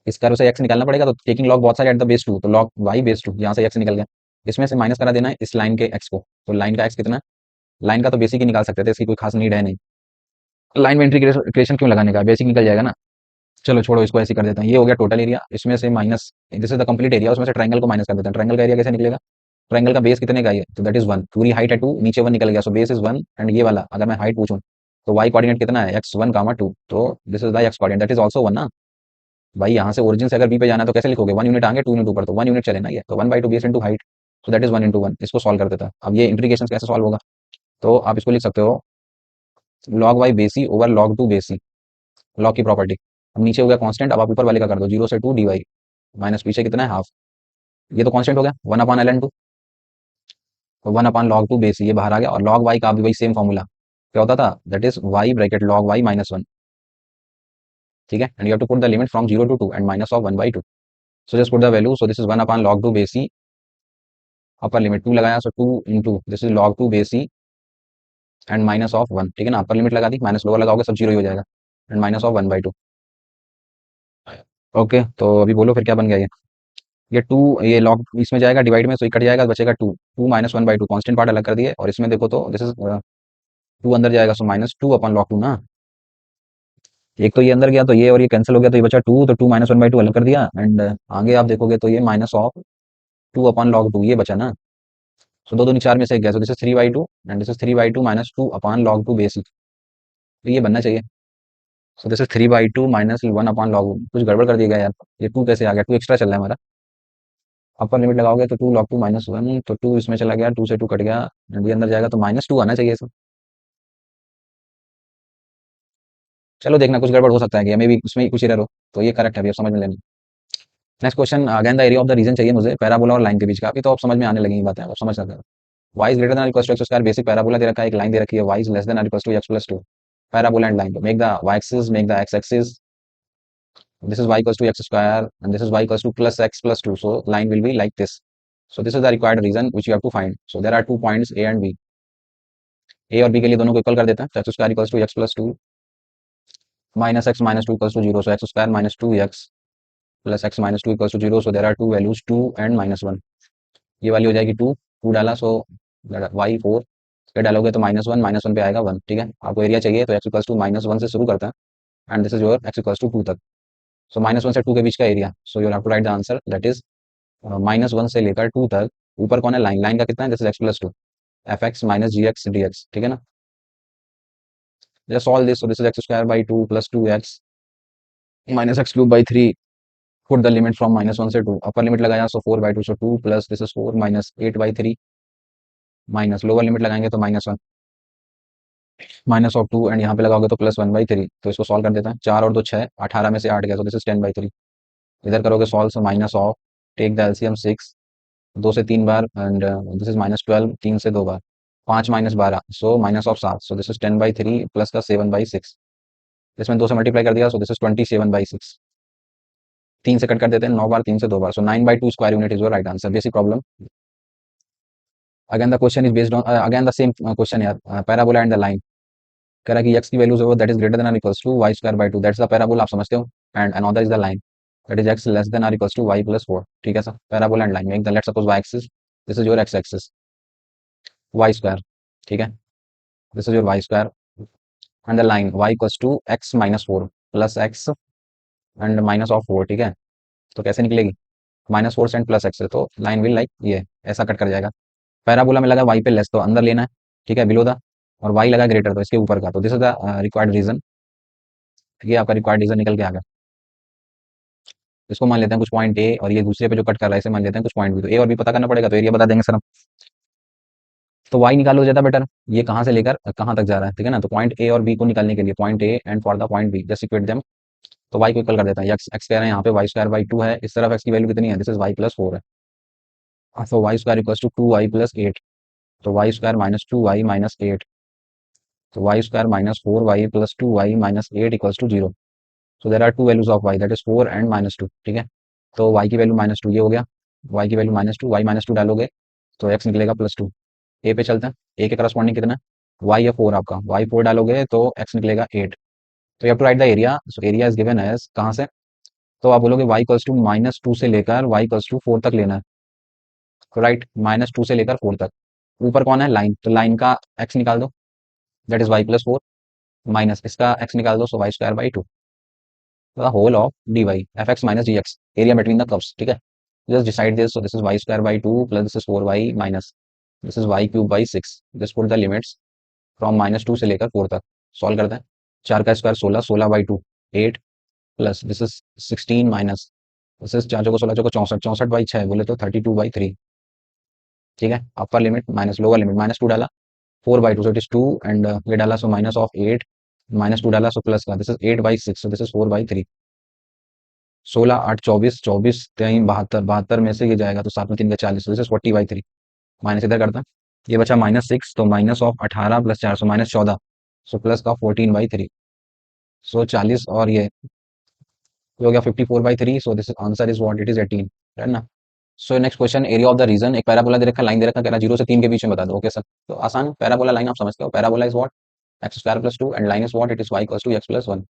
इस कर्व से x निकालना पड़ेगा, तो टेकिंग log बहुत सारे एट द बेस 2, तो log y/2, यहाँ से x निकल गया। इसमें से माइनस करा देना है इस लाइन के x को, तो लाइन का x कितना है, लाइन का तो बेसिक ही निकाल सकते थे, इसकी कोई खास नीड है नहीं। लाइन में इंटीग्रेशन क्यों लगाने का, बेसिक निकल जाएगा ना। चलो छोड़ो, इसको ऐसे कर देते हैं। ये हो गया टोटल एरिया, इसमें से minus, this is the complete area, उसमें से ट्रायंगल को माइनस कर देते हैं। ट्रायंगल का एरिया कैसे निकलेगा, ट्रायंगल का बेस कितने का है, तो दैट इज 1, पूरी हाइट है 2, नीचे 1 निकल गया, सो बेस इज 1। एंड ये वाला अगर मैं हाइट पूछूं तो y कोऑर्डिनेट कितना है, x1, 2, तो this is the x coordinate, that is also 1 ना। भाई यहाँ से ओरिजिन से अगर b पे जाना है तो कैसे लिखोगे, 1 यूनिट आगे 2 यूनिट ऊपर, तो 1 यूनिट चले ना, ये तो 1/2 बेस इंटू हाइट, तो दैट इज 1 × 1। इसको सॉल्व कर देता है। अब ये इंटीग्रेशन कैसे सॉल्व होगा, तो आप इसको लिख सकते हो log y बेसी ओवर log 2 बेसी, लॉग की प्रॉपर्टी। अब नीचे हो गया कांस्टेंट, अब आप ऊपर वाले का कर दो 0 से 2 dy माइनस पीछे कितना है हाफ, ये तो कांस्टेंट हो गया 1/ln2, तो 1/log 2 बेस ये बाहर आ गया। और log y का भी वही सेम फॉर्मूला क्या होता था, that is y bracket log y -1, ठीक है। And you have to put the limit from 0 to 2 and minus of 1/2। So just put the value, so this is 1/log 2 base e, upper limit 2 लगाया, so 2 into this is log 2 बेसी and minus of 1, ठीक है ना, upper limit लगा दी, minus lower लगाओगे सब zero ही हो जाएगा, एंड माइनस ऑफ 1/2। ओके, तो अभी बोलो फिर क्या बन गया ये 2, ये लॉग इसमें जाएगा डिवाइड में, तो ये कट जाएगा, बचेगा 2, 2 माइनस 1/2, कॉन्स्टेंट पार्ट अलग कर दिए। और इसमें देखो तो दिस इज 2 अंदर जाएगा, सो -2/log 2 ना। एक तो ये अंदर गया तो ये और ये कैंसिल हो गया, तो ये बचा 2, तो 2 माइनस 1/2 अलग कर दिया। एंड आगे आप देखोगे तो ये माइनस ऑफ 2/log 2 ये बचा ना। सो दो दूनी चार में से एक गया, so this is 3/2 and this is 3/2 minus 2/log 2 basic, तो ये बनना चाहिए। सो दिस इज 3/2 माइनस 1/log, कुछ गड़बड़ कर दिया गया यार, ये 2 कैसे आ गया, 2 एक्स्ट्रा चल रहा है हमारा। अपर लिमिट लगाओगे तो 2 log 2 -1, तो 2 इसमें चला गया, 2 से 2 कट गया, एंड ये अंदर जाएगा तो -2 आना चाहिए इसमें। चलो देखना कुछ गड़बड़ हो सकता है कि मे भी उसमें ही कुछ एरर हो, तो ये करेक्ट है, अभी आप समझ में लेना। Next question, again the area of the region चाहिए मुझे, पैराबोला और लाइन के बीच का। अभी तो आप समझ में आने लगी बातें, आप समझ सकते हो। y is greater than equal to x square, basic parabola दे रखा है, एक लाइन दे रखी है, y is less than equal to x+2, parabola and line, make the y axis, make the x axis, this is y equals to x square and this is y equals to plus x plus 2, so line will be like this. So this is the required reason which you have to find. So there are 2 points a and b, a और b के लिए दोनों को equal कर देते हैं, तो x square equals to x+2 minus x minus 2 equals to 0, so x square minus 2x plus x minus 2 equals to 0, so there are two values 2 and -1, ये वाली हो जाएगी 2, 2 डाला सो y 4, ये डालोगे तो -1, -1 पे आएगा 1, ठीक है। आपको एरिया चाहिए तो x इक्वल्स टू -1 से शुरू करता है and this is your x equals to 2 तक, सो -1 से 2 के बीच का area, so you have to write the answer that is -1 से लेकर 2 तक। ऊपर कौन है, लाइन, लाइन का कितना है, जैसे x+2 fx minus gx dx, ठीक है ना। Just solve this, so this is x² 2 plus 2x minus x³ 3, put the limit from -1 से 2, अपर लिमिट लगाया सो 4/2, सो 2 plus this is 4 minus 8/3 minus lower limit लगाएंगे तो -1 माइनस ऑफ 2 एंड यहाँ पे लगाओगे तो +1/3, तो इसको सॉल्व कर देते हैं, 4 और 2 6, 18 में से 8 गया, सो दिस इज 10/3। इधर करोगे solve, so minus of, take the LCM 6, 2 से 3 बार एंड दिस इज -12, 3 से 2 बार, 5 minus 12, so minus of 7, so this is 10/3 plus का 7/6, इसमें 2 से मल्टीप्लाई कर दिया, सो दिस इज 27/6, 3 से कट कर देते हैं, 9 बार 3 से 2 बार, so 9/2 square unit is your right answer, basic problem again the question is based on again the same question यार, पैराबोला एंड द लाइन। कह रहा है कि x की वैल्यू जो है दैट इज ग्रेटर देन और equals to y square by two, that's the parabola, आप समझते हो। And another is the line that is x less than और equals to Y plus four. ठीक है sir, parabola and line, make the let suppose Y axis, this is your x axis, y square. ठीक है, this is your y square and the line y equals to x minus four plus x and minus of four. ठीक है, तो कैसे निकलेगी, minus four and plus x है, तो line will like ये ऐसा कट कर जाएगा। पैराबोला में लगा वाई पे लेस, तो अंदर लेना है। ठीक है, बिलो द, और वाई लगा ग्रेटर, तो इसके ऊपर का, तो this is the required region. ये आपका रिक्वायर्ड रीजन निकल के आ गया। इसको मान लेते हैं कुछ पॉइंट ए, और ये दूसरे पे जो कट कर रहा है इसे मान लेते हैं कुछ पॉइंट बी, तो ए और बी पता करना पड़ेगा, तो एरिया बता देंगे सर हम। तो वाई निकालो ज्यादा बेटर, ये कहाँ से लेकर कहाँ तक जा रहा है, ठीक है ना। तो पॉइंट ए और बी को निकालने के लिए, point a and for the point b just equate them, तो वाई को इक्वल कर देता है, एक्स कह रहे हैं यहाँ पे वाई स्क्वायर बाई टू है, इस तरफ एक्स की वैल्यू कितनी है, this is Y plus four है। तो Y square equals to two Y plus eight, तो Y square minus two Y minus eight, तो Y square minus four Y plus two Y minus eight equals to zero. So there are two values of Y that is four and minus two. ठीक है, तो Y की value minus to, ये हो गया, y की value minus two, Y minus two डालोगे तो एक्स निकलेगा प्लस टू। ए पे चलते हैं, ए के करस्पॉन्डिंग कितना, वाई है फोर आपका, वाई फोर डालोगे तो एक्स निकलेगा एट। तो you have to write the area, so area is given as कहाँ से, तो आप बोलोगे y equals to minus two से लेकर वाई इक्वल्स टू फोर तक लेना है। तो राइट, माइनस टू से लेकर फोर तक, ऊपर कौन है, लाइन, तो लाइन का एक्स निकाल दो, that is Y plus four, minus इसका एक्स निकाल दो, so Y square by two, the whole of D Y F x minus D X, area between the curves. ठीक है, just decide this, so this is y square by 2 plus this is 4y minus this is y cube by 6, just put the limits from minus two से लेकर four तक, solve करते हैं। चार का square सोलह, सोलह by two eight, plus this is sixteen minus this is चार चौको सोलह चौको चौंसठ, चौंसठ बाई छः बोले तो थर्टी टू बाई थ्री। ठीक है, upper limit minus lower limit, minus two डाला, four by two so it is two, and ये डाला so minus of eight, minus two डाला सो प्लस का, this is eight by six, so this is four by three. सोलह आठ चौबीस, चौबीस तीन बहत्तर, बहत्तर में से ये जाएगा तो सात में तीन का चालीस, this is forty by three. Minus इधर करता है, ये बचा माइनस सिक्स, तो माइनस ऑफ अठारह प्लस चार, सो माइनस चौदह, सो प्लस का फोर्टीन बाई थ्री, सो चालीस, और ये हो गया fifty four by three, so this answer is what, it is eighteen, है ना। So next question, area of the region, एक पैराबोला दे रखा, लाइन दे रखा, कह रहा जीरो से तीन के बीच में बता दो। ओके सर, तो आसान, पैराबोला लाइन आप समझते हो, parabola is what, X square plus two, and line is what, it is Y equals to x plus one.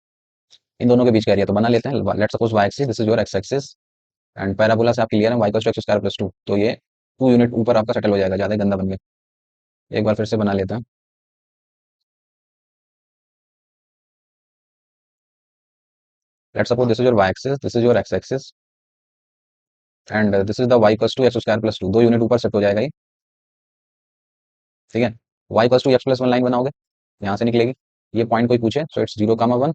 इन दोनों के बीच का एरिया तो बना लेते हैं, let suppose Y axis, this is your x axis, and parabola से आप क्लियर है, Y equals to x square plus two, तो ये टू यूनिट ऊपर आपका सेटल हो जाएगा, ज्यादा गंदा बन गया। एक बार फिर से बना लेते हैं, let suppose this is your Y axis, this is your x axis, and this is the y equals to x square plus two, दो यूनिट ऊपर सेट हो जाएगा ये। ठीक है, Y equals to x plus one line बनाओगे, यहाँ से निकलेगी, ये पॉइंट कोई पूछे so it's zero comma one,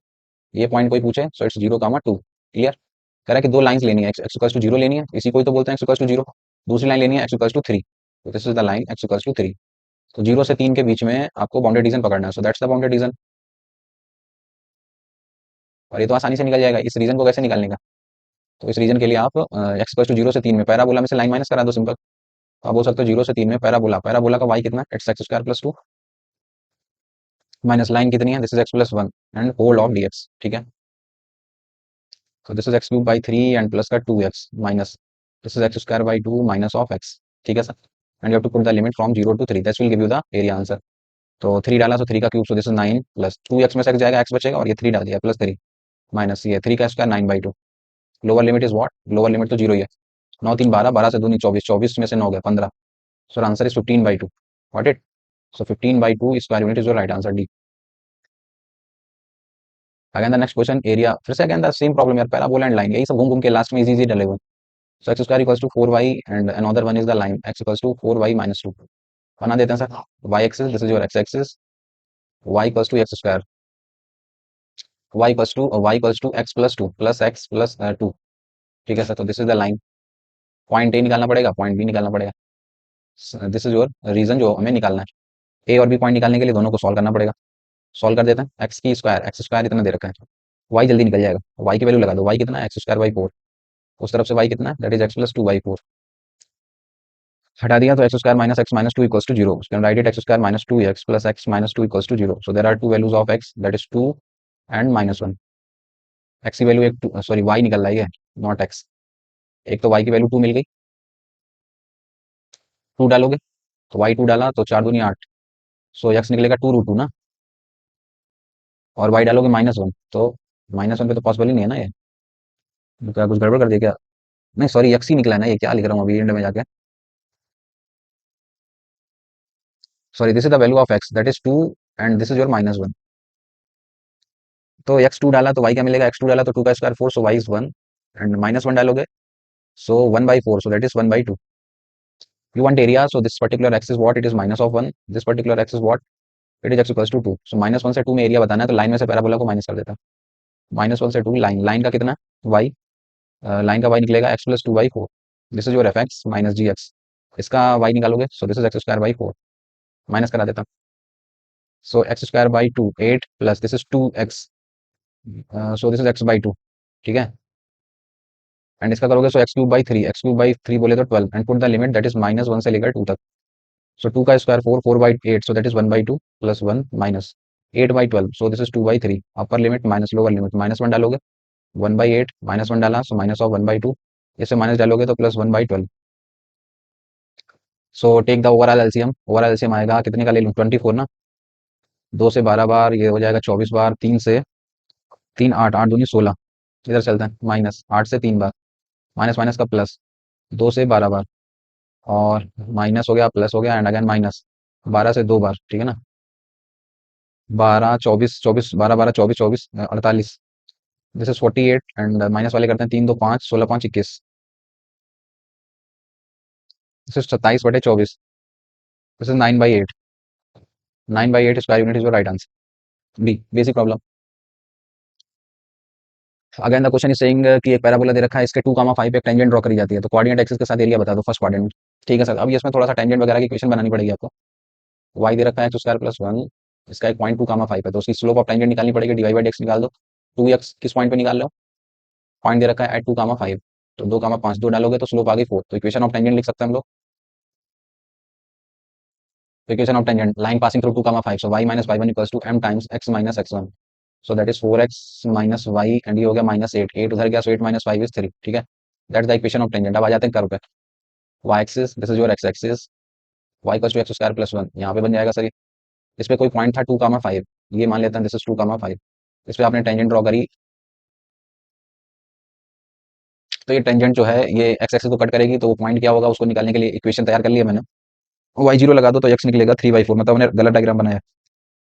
ये पॉइंट कोई पूछे so it's zero comma two. Clear, कह रहा है कि दो लाइंस लेनी है, एक्स इक्वल्स टू जीरो लेनी है, इसी को ही तो बोलते हैं एक्स इक्वल्स टू जीरो, दूसरी लाइन लेनी है एक्स इक्वल्स टू थ्री, तो this is the line x equals to three. तो जीरो से तीन के बीच में आपको बाउंडेड रीजन पकड़ना है, so that's the bounded reason, और ये तो आसानी से निकल जाएगा। इस रीजन को कैसे निकालने का, तो इस रीजन के लिए आप एक्स इक्वल्स टू जीरो से तीन में पैराबोला में से लाइन माइनस करा दो, सिंपल। तो आप बोल सकते हो जीरो से तीन में पैराबोला, पैराबोला का वाई कितना, it's x square plus two, minus line कितनी है, this is x plus one, and whole of d x. ठीक है, so this is x cube by 3 and plus का 2x minus this is x square by 2 minus of x। ठीक है sir, and you have to put the limit from 0 to 3, that will give you the area answer। तो 3 डाला, तो 3 का cube, so this is 9 plus 2x में से x जाएगा, x बचेगा, और ये 3 डाल दिया प्लस 3 माइनस ये 3 का square 9 by two, lower limit is what, lower limit तो जीरो ही है, 9 3 12, 12 से दूनी 24, 24 में से 9 गया 15, so answer is 15 by two, what it, so 15 by two square unit is your right answer, D. Again the next question, area, फिर से again the same problem यार, पैराबोला एंड लाइन, यही सब घूम घूम के लास्ट में इजी इजी डले हुए। So x square equals to 4y and another one is the line x equals to 4y minus 2। बना देते हैं sir, y axis, this is your x axis, y equals to x square, y equals to x plus 2 plus x plus 2। ठीक है sir, तो this is the line, point A निकालना पड़ेगा, point B निकालना पड़ेगा, दिस इज योर रीजन जो हमें निकालना है। ए और बी पॉइंट निकालने के लिए दोनों को सॉल्व करना पड़ेगा, सॉल्व कर देते हैं। एक्स स्क्वायर इतना दे रखा है, वाई जल्दी निकल जाएगा, वाई की वैल्यू लगा दो, वाई कितना है, एक्स स्क्वायर बाई फोर, उस तरफ से वाई कितना है, that is x plus two by four, हटा दिया तो x square minus x minus two equals to zero, can write it x square minus two x plus x minus two equals to zero, so there are two values of x that is two and minus one. X की value एक, sorry y निकल रही है, not x, एक तो Y की value to मिल गई, to डालोगे तो वाई टू डाला तो 4 दूनी 8, सो एक्स निकलेगा 2√2 ना, और वाई डालोगे -1, तो -1 पे तो पॉसिबल ही नहीं है ना ये। तो क्या कुछ गड़बड़ कर दिया क्या? नहीं सॉरी, एक्स ही निकला है ना, ये क्या लिख रहा हूँ अभी एंड में जाके। Sorry, this is the value of x that is 2 and this is your -1। तो एक्स टू डाला तो वाई क्या मिलेगा, एक्स टू डाला तो 2 का square 4, so y is 1, and -1 डालोगे so 1/4, so that is 1/2। You want area, so this particular x is what? It is -1, this particular x is what? It is x equals to 2, so -1 से 2 में area बताना है, तो line में से parabola को minus कर देता, -1 से 2 लाइन, लाइन का कितना y, लाइन का y निकलेगा x plus 2/4, this is your f x minus ji x, इसका y निकालोगे so this is x² by 4, minus करा देता, so x² by 2 8 plus this is 2x, so this is x/2, ठीक है, and इसका करोगे so x³ by 3, x³ by 3 बोले तो 12, and put the limit that is -1 से लेकर 2 तक, सो 2 का square 4, 4/8, so that is 1/2 plus 1 minus 8/12, so this is 2/3, upper limit minus lower limit, -1 डालोगे 1/8, -1 डाला सो माइनस ऑफ 1/2, इससे माइनस डालोगे तो plus 1/12, so take the overall LCM, overall LCM आएगा कितने का ले लूँ, 24 ना, 2 से 12 बार ये हो जाएगा 24 बार, 3 से 3 8, 8 दूनी 16, इधर चलता है माइनस 8 से 3 बार, माइनस माइनस का प्लस 2 से 12 बार, और माइनस हो गया प्लस हो गया एंड अगेन माइनस 12 से 2 बार, ठीक है ना, 12 24 24 12 12 24 24 48, दिस इज 48, एंड माइनस वाले करते हैं 3 2 5, 16 5 21, दिस इज 27/24, दिस इज 9/8, 9/8 square unit is your right answer, be basic problem. Again the question is saying कि एक पैराबोला दे रखा है, इसके 2,5 पे एक टेंजेंट ड्रॉ करी जाती है, तो कोऑर्डिनेट एक्सिस के साथ एरिया बता दो फर्स्ट क्वाड्रेंट में। ठीक है सर, अब ये इसमें थोड़ा सा टेंजेंट वगैरह की इक्वेशन बनानी पड़ेगी आपको। वाई दे रखा है x² + 1, इसका एक पॉइंट 2,5 है, तो उसकी स्लोप ऑफ टेंजेंट निकालनी पड़ेगी, dy/dx निकाल दो, 2x किस पॉइंट पे निकाल लो, पॉइंट दे रखा है एट 2,5, तो 2,5 2 डालोगे तो स्लोप आ गई 4, तो इक्वेशन ऑफ टेंजेंट लिख सकते हैं हम लोग, तो equation of tangent line passing through 2,5, so y - y1 = m times x - x1, so that is 4x - y, and ये हो गया -8, 8 उधर गया, सो 8 - 5 इज 3, ठीक है, that's the equation of tangent. अब आ जाते हैं कर्व पे, y axis this is your x axis, y = x² + 1, यहाँ पे बन जाएगा सर, इस पे कोई पॉइंट था 2,5, ये मान लेते हैं दिस इज 2,5, इस पे आपने टेंजेंट ड्रॉ करी, तो ये टेंजेंट जो है ये एक्स एक्सिस को कट करेगी, तो वो पॉइंट क्या होगा उसको निकालने के लिए इक्वेशन तैयार कर लिया मैंने, y0 लगा दो तो x निकलेगा 3/4, मतलब मैंने गलत डायग्राम बनाया,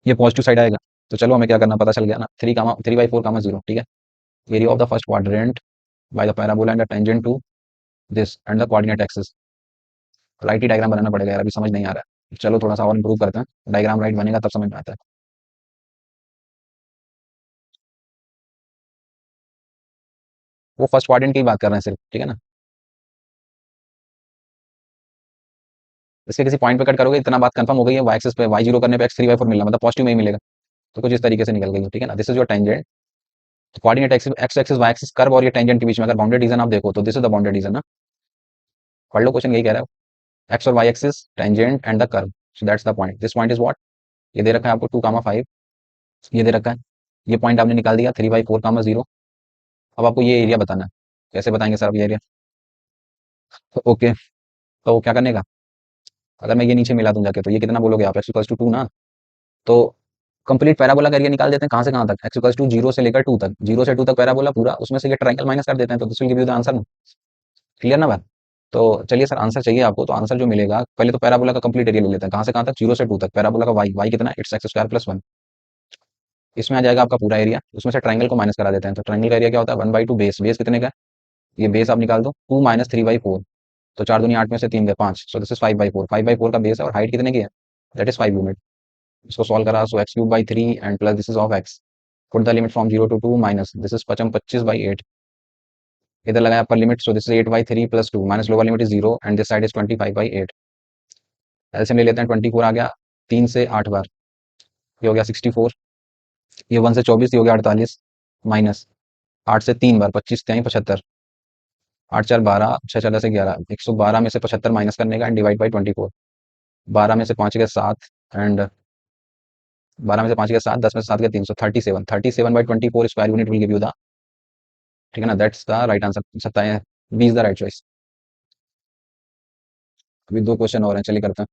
ये पॉजिटिव साइड आएगा, तो चलो हमें क्या करना पता चल गया ना, 3/4, 0, ठीक है, area of the first quadrant by the parabola and the tangent to this and the coordinate axis, right ही डायग्राम बनाना पड़ेगा यार, अभी समझ नहीं आ रहा है, चलो थोड़ा सा और इंप्रूव करते हैं, डायग्राम राइट बनेगा तब समझ में आता है। वो फर्स्ट क्वाड्रेंट की बात कर रहे हैं सिर्फ, ठीक है ना, इसके किसी पॉइंट पे कट करोगे, इतना बात कंफर्म हो गई है, y एक्सिस पे y0 करने पे x3/4 मिलना, मतलब पॉजिटिव में ही मिलेगा, तो कुछ इस तरीके से निकल गई, ठीक है ना, this is your tangent, coordinate axis x axis y axis curve और ये टेंजेंट के बीच में अगर बाउंडेड रीजन आप देखो तो this is the bounded reason ना, पढ़ लो क्वेश्चन यही कह रहा है, x और y axis tangent and the curve, so that's the point, this point is what, ये दे रखा है आपको 2,5, ये दे रखा है, ये पॉइंट आपने निकाल दिया 3/4, 0, अब आपको ये एरिया बताना है, कैसे बताएंगे सर अब ये एरिया, ओके, तो क्या करने का, अगर मैं ये नीचे मिला दूं जाके, तो ये कितना बोलोगे आप, x = 2 ना, तो कंप्लीट पैराबोला का एरिया निकाल देते हैं, कहाँ से कहाँ तक, x = 0 से लेकर 2 तक, 0 से 2 तक पैराबोला पूरा, उसमें से ये ट्रायंगल माइनस कर देते हैं, तो this will give you the answer, clear ना बात। तो चलिए सर आंसर चाहिए आपको, तो आंसर जो मिलेगा, पहले तो पैराबोला का कंप्लीट एरिया ले लेते हैं, कहाँ से कहाँ तक, 0 से 2 तक, पैराबोला का वाई, वाई कितना, इट्स x² + 1, इसमें आ जाएगा आपका पूरा एरिया, उसमें से ट्रायंगल को माइनस करा देते हैं, तो ट्रायंगल का एरिया क्या होता है, 1/2 बेस, बेस कितने का है? ये बेस आप निकाल दो, 2 - 3/4, तो 4 दूनी 8 में से 3 गए 5, सो दिस इज 5/4, 5/4 का बेस है, और हाइट कितने की है, दैट इज 5 यूनिट, इसको सॉल्व करा, सो x³ by 3 and plus this is of x, put the limit from 0 to 2 minus this is 25/8, इधर लगाया अपर limit, so this is 8/3 + 2 minus lower limit is 0, and this side is 25/8, LCM ले लेते हैं, 24 आ गया 3 से 8 बार, ये हो गया 64, ये 1 से 24, ये हो गया 48, माइनस 8 से 3 बार 25 3 75, 8 4 12, 6 4 10 11, 112 में से 75 माइनस करने का एंड डिवाइड बाई 24, 12 में से 5 गए 7, एंड 12 में से 5 गए 7, 10 में से 7 गए 3, so 37, 37/24 square unit will give you the, ठीक है ना, that's the right answer, 27 b is the right choice. अभी 2 क्वेश्चन और हैं, चलिए करते हैं।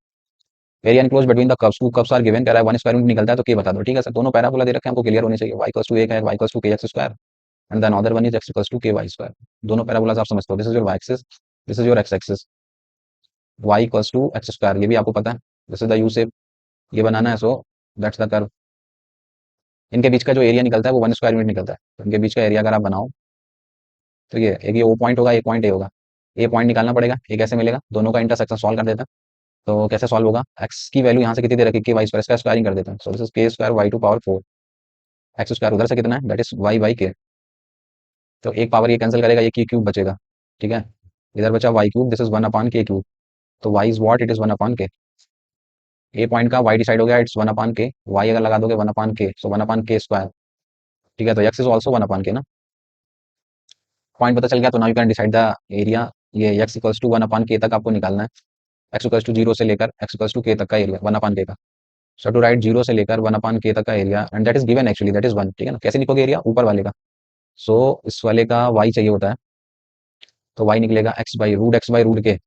Area enclose between the curves, two curves are given, कह रहा है 1 स्क्वायर यूनिट निकलता है तो के बता दो। ठीक है सर, दोनों पैराबोला दे रखे हैं, हमको क्लियर होने चाहिए। y इक्वल्स टू 1 है, y equals to k x square and then other one is x equals to k y square. दोनों पैराबोलास आप समझते हो, this is your y axis, this is your x axis. y equals to x square, ये भी आपको पता है, this is the U shape, ये बनाना है, सो दैट्स द कर्व। इनके बीच का जो एरिया निकलता है वो 1 स्क्वायर यूनिट निकलता है, तो इनके बीच का एरिया अगर आप बनाओ तो ये एक, ये ओ पॉइंट होगा, एक पॉइंट ए होगा, ए पॉइंट निकालना पड़ेगा, ये कैसे मिलेगा, दोनों का इंटरसेक्शन सॉल्व कर देते हैं। तो कैसे सॉल्व होगा, x की वैल्यू यहाँ से कितनी दे रखी है, के वाई स्क्वायर, इसका स्क्वायरिंग कर देते हैं, so this is k square y to power 4, x square उधर से कितना है, दैट इज वाई बाई के, तो एक पावर ये कैंसिल करेगा, ये की क्यूब बचेगा। ठीक है, इधर बचा Y cube, this is 1/k cube, तो Y is what, it is 1/k। A point का वाई डिसाइड हो गया, इट्स 1/k, वाई अगर लगा दोगे 1/k, सो 1/k स्क्वायर। ठीक है, तो एक्स इज ऑल्सो 1/k ना, पॉइंट पता चल गया, तो now you can decide the area. ये एक्स इक्वल्स टू 1/k तक आपको निकालना है, एक्स इक्वल्स टू 0 से लेकर एक्स इक्वल्स टू के तक का एरिया 1/k का। सो टू राइट 0 से लेकर 1/k तक का area, and that is given actually, that is 1। ठीक है ना, कैसे लिखोगे एरिया, ऊपर वाले का, सो इस वाले का वाई चाहिए होता है, तो वाई निकलेगा x/√x/√k।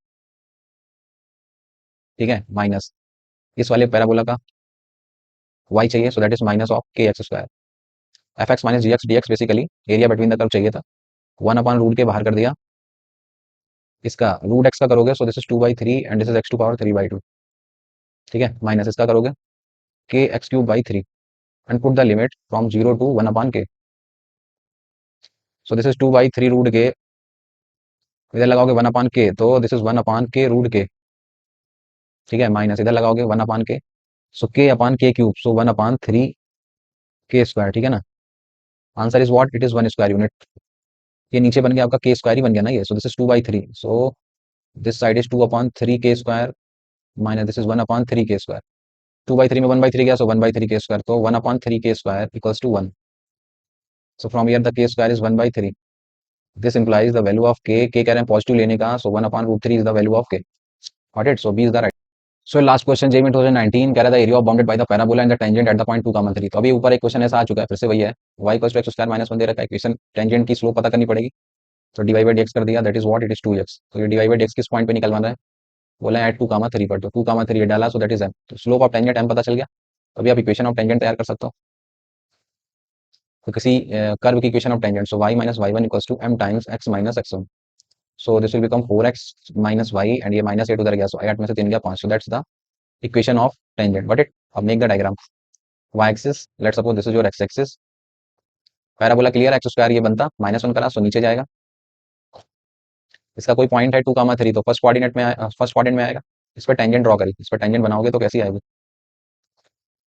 ठीक है, माइनस इस वाले पैराबोला का वाई चाहिए, so that is minus of K x square, F x minus ji x D X, basically area between the curve चाहिए था, 1/√k बाहर कर दिया, इसका रूट एक्स का करोगे, so this is 2/3 and this is x to power 3/2। ठीक है, माइनस इसका करोगे k x³/3 and put the limit from 0 to 1/k, so this is 2/3√k, इधर लगाओगे 1/k, तो दिस इज 1/k√k। ठीक है, माइनस इधर लगाओगे 1/k, सो k/k³, सो 1/3k²। ठीक है ना, answer is what, it is 1 square unit. ये नीचे बन गया आपका के स्क्वायर ही बन गया ना ये, so this is 2/3, so this side is 2/3k² minus this is 1/3k²। 2/3 में 1/3 गया, सो 1/3k², तो 1/3k² equals to 1, so from here the K square is 1/3, this implies the value of K कह रहे हैं पॉजिटिव लेने का, so 1/√3 is the value of K, got it, so B is the right. So last question JEE 2019 कह रहा था area of bounded by the parabola and the tangent at the point 2, 3। तो अभी ऊपर एक क्वेश्चन ऐसा आ चुका है, फिर से वही है, y equals to x² minus 1 दे रखा है, इक्वेशन टेंजेंट की स्लोप पता करनी पड़ेगी, तो dy/dx कर दिया, that is what, it is 2x। तो ये dy/dx किस पॉइंट पे निकलवाना है, बोला है एट 2, 3 पर, तो 2, 3 डाला, सो दैट इज m, तो स्लोप ऑफ टेंजेंट m पता चल गया, तो अभी आप इक्वेशन ऑफ टेंजेंट तैयार कर सकते हो। तो किसी कर्व की equation of tangent, so y minus y1 equals to m times x minus x1, so this will become 4x minus y, and ये -8 उधर गया, सो 8 में से 3 गया 5, so that's the equation of tangent, got it. अब make the diagram, y axis, let's suppose this is your x axis, parabola clear, x² ये बनता -1 करा, सो नीचे जाएगा, इसका कोई पॉइंट है 2, 3, तो फर्स्ट कोऑर्डिनेट में फर्स्ट क्वाड्रेंट में आएगा, इस पर टेंजेंट ड्रॉ करी, इस पर टेंजेंट बनाओगे तो कैसी आएगी,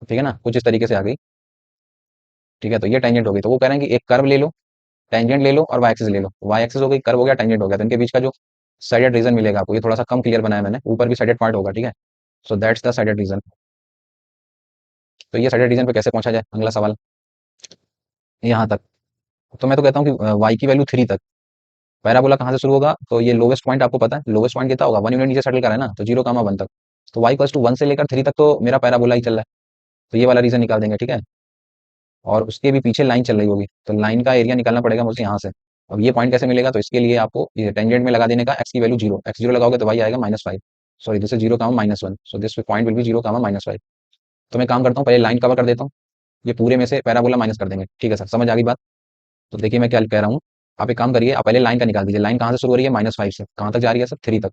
ठीक है ना, कुछ इस तरीके से आ गई। ठीक है, तो ये टेंजेंट होगी, तो वो कह रहे हैं कि एक कर्व ले लो, टेंजेंट ले लो और वाई एक्सिस ले लो, वाई एक्सिस हो गई, कर्व हो गया, टेंजेंट हो गया, तो इनके बीच का जो साइडेड रीजन मिलेगा आपको, ये थोड़ा सा कम क्लियर बनाया मैंने, ऊपर भी साइडेड पॉइंट होगा। ठीक है, so that's the shaded region. तो ये साइडेड रीजन पे कैसे पहुंचा जाए, अगला सवाल, यहाँ तक, तो मैं तो कहता हूँ कि वाई की वैल्यू 3 तक, पैराबोला कहाँ से शुरू होगा, तो ये लोवेस्ट पॉइंट आपको पता है, लोवेस्ट पॉइंट कितना होगा, 1 यूनिट नीचे सेटल करा है ना, तो 0, 1 तक, तो y इक्वल्स टू 1 से लेकर 3 तक तो मेरा पैराबोला ही चल रहा है, तो ये वाला रीजन निकाल देंगे। ठीक है, और उसके भी पीछे लाइन चल रही होगी, तो लाइन का एरिया निकालना पड़ेगा मुझे यहाँ से। अब ये पॉइंट कैसे मिलेगा, तो इसके लिए आपको ये टेंजेंट में लगा देने का, x की वैल्यू 0, x 0 लगाओगे तो y आएगा -5, sorry this is 0, -1, so this point will be 0, -5। तो मैं काम करता हूँ, पहले लाइन कवर कर देता हूँ, ये पूरे में से पैराबोला माइनस कर देंगे। ठीक है सर, समझ आ गई बात। तो देखिए मैं क्या कह रहा हूँ, आप एक काम करिए, आप पहले लाइन का निकाल दीजिए, लाइन कहाँ से शुरू हो रही है, -5 से, कहाँ तक जा रही है सर, 3 तक,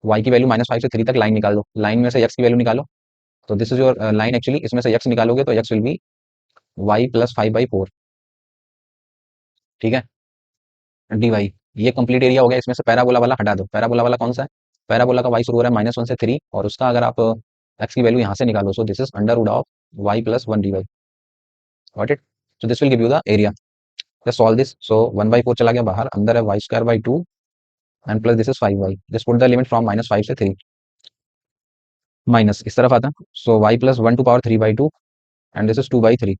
y की वैल्यू -5 से 3 तक लाइन निकाल दो, लाइन में से x की वैल्यू निकालो, तो this is your line actually, इसमें से x निकालोगे तो x will be y plus 5/4। ठीक है, डी वाई, ये कंप्लीट एरिया हो गया, इसमें से पैराबोला वाला हटा दो, पैराबोला वाला कौन सा है, पैराबोला का वाई शुरू हो रहा है -1 से 3, और उसका अगर आप एक्स की वैल्यू यहाँ से निकालो, so this is under root of y+1 dy, got it. So this will give you the area, just solve this, so 1/4 चला गया बाहर, अंदर है y² 2 and plus this is 5y, just put the limit from -5 से 3, minus इस तरफ आता है, so y+1 to power 3/2 and this is 2/3,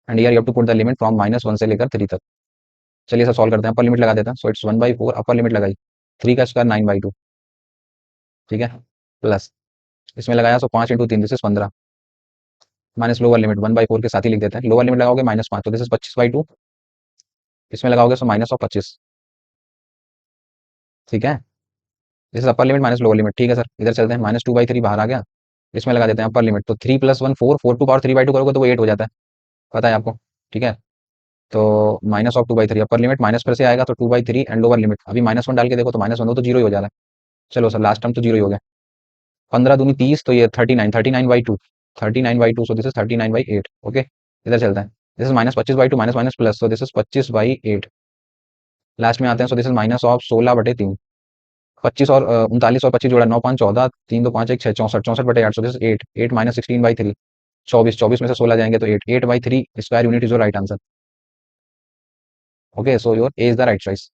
and here you have to put the limit from -1 से लेकर 3 तक। चलिए सर सॉल्व करते हैं, अपर लिमिट लगा देते हैं, सो इट्स 1/4, अपर लिमिट लगाई, 3 का स्क्वायर 9/2। ठीक है, प्लस इसमें लगाया, सो 5 × 3 this is 15, minus lower limit 1/4 के साथ ही लिख देते हैं, लोअर लिमिट लगाओगे -5, तो दिस इज 25/2, इसमें लगाओगे सो -25। ठीक है, this is upper limit minus lower limit. ठीक है सर, इधर चलते हैं, -2/3 बाहर आ गया, इसमें लगा देते हैं अपर लिमिट, तो 3 + 1 4, 4 टू पावर 3/2 करोगे तो वो 8 हो जाता है, पता है आपको। ठीक है, तो -(2/3) अपर लिमिट माइनस फिर से आएगा तो 2/3 एंड लोअर लिमिट, अभी -1 डाल के देखो तो -1 हो तो जीरो ही हो जा रहा है। चलो सर लास्ट टर्म तो जीरो ही हो गया। 15 दूनी 30, तो ये 39, 39/2, 39/2, सो दिस इज 39/8। ओके, इधर चलता है, this is -25/2, minus minus plus, so this is 25/8। Last में आते हैं, सो दिस इज -16/3। 25 और 39 और 25 जोड़ा 9 5 14, 3 2 5 1 6 64, 64/8, सो दिस इज 8, 8 -16/3। 24, 24 में से 16 जाएंगे तो 8, 8/3 square unit is your right answer. Okay, so your A is the right choice.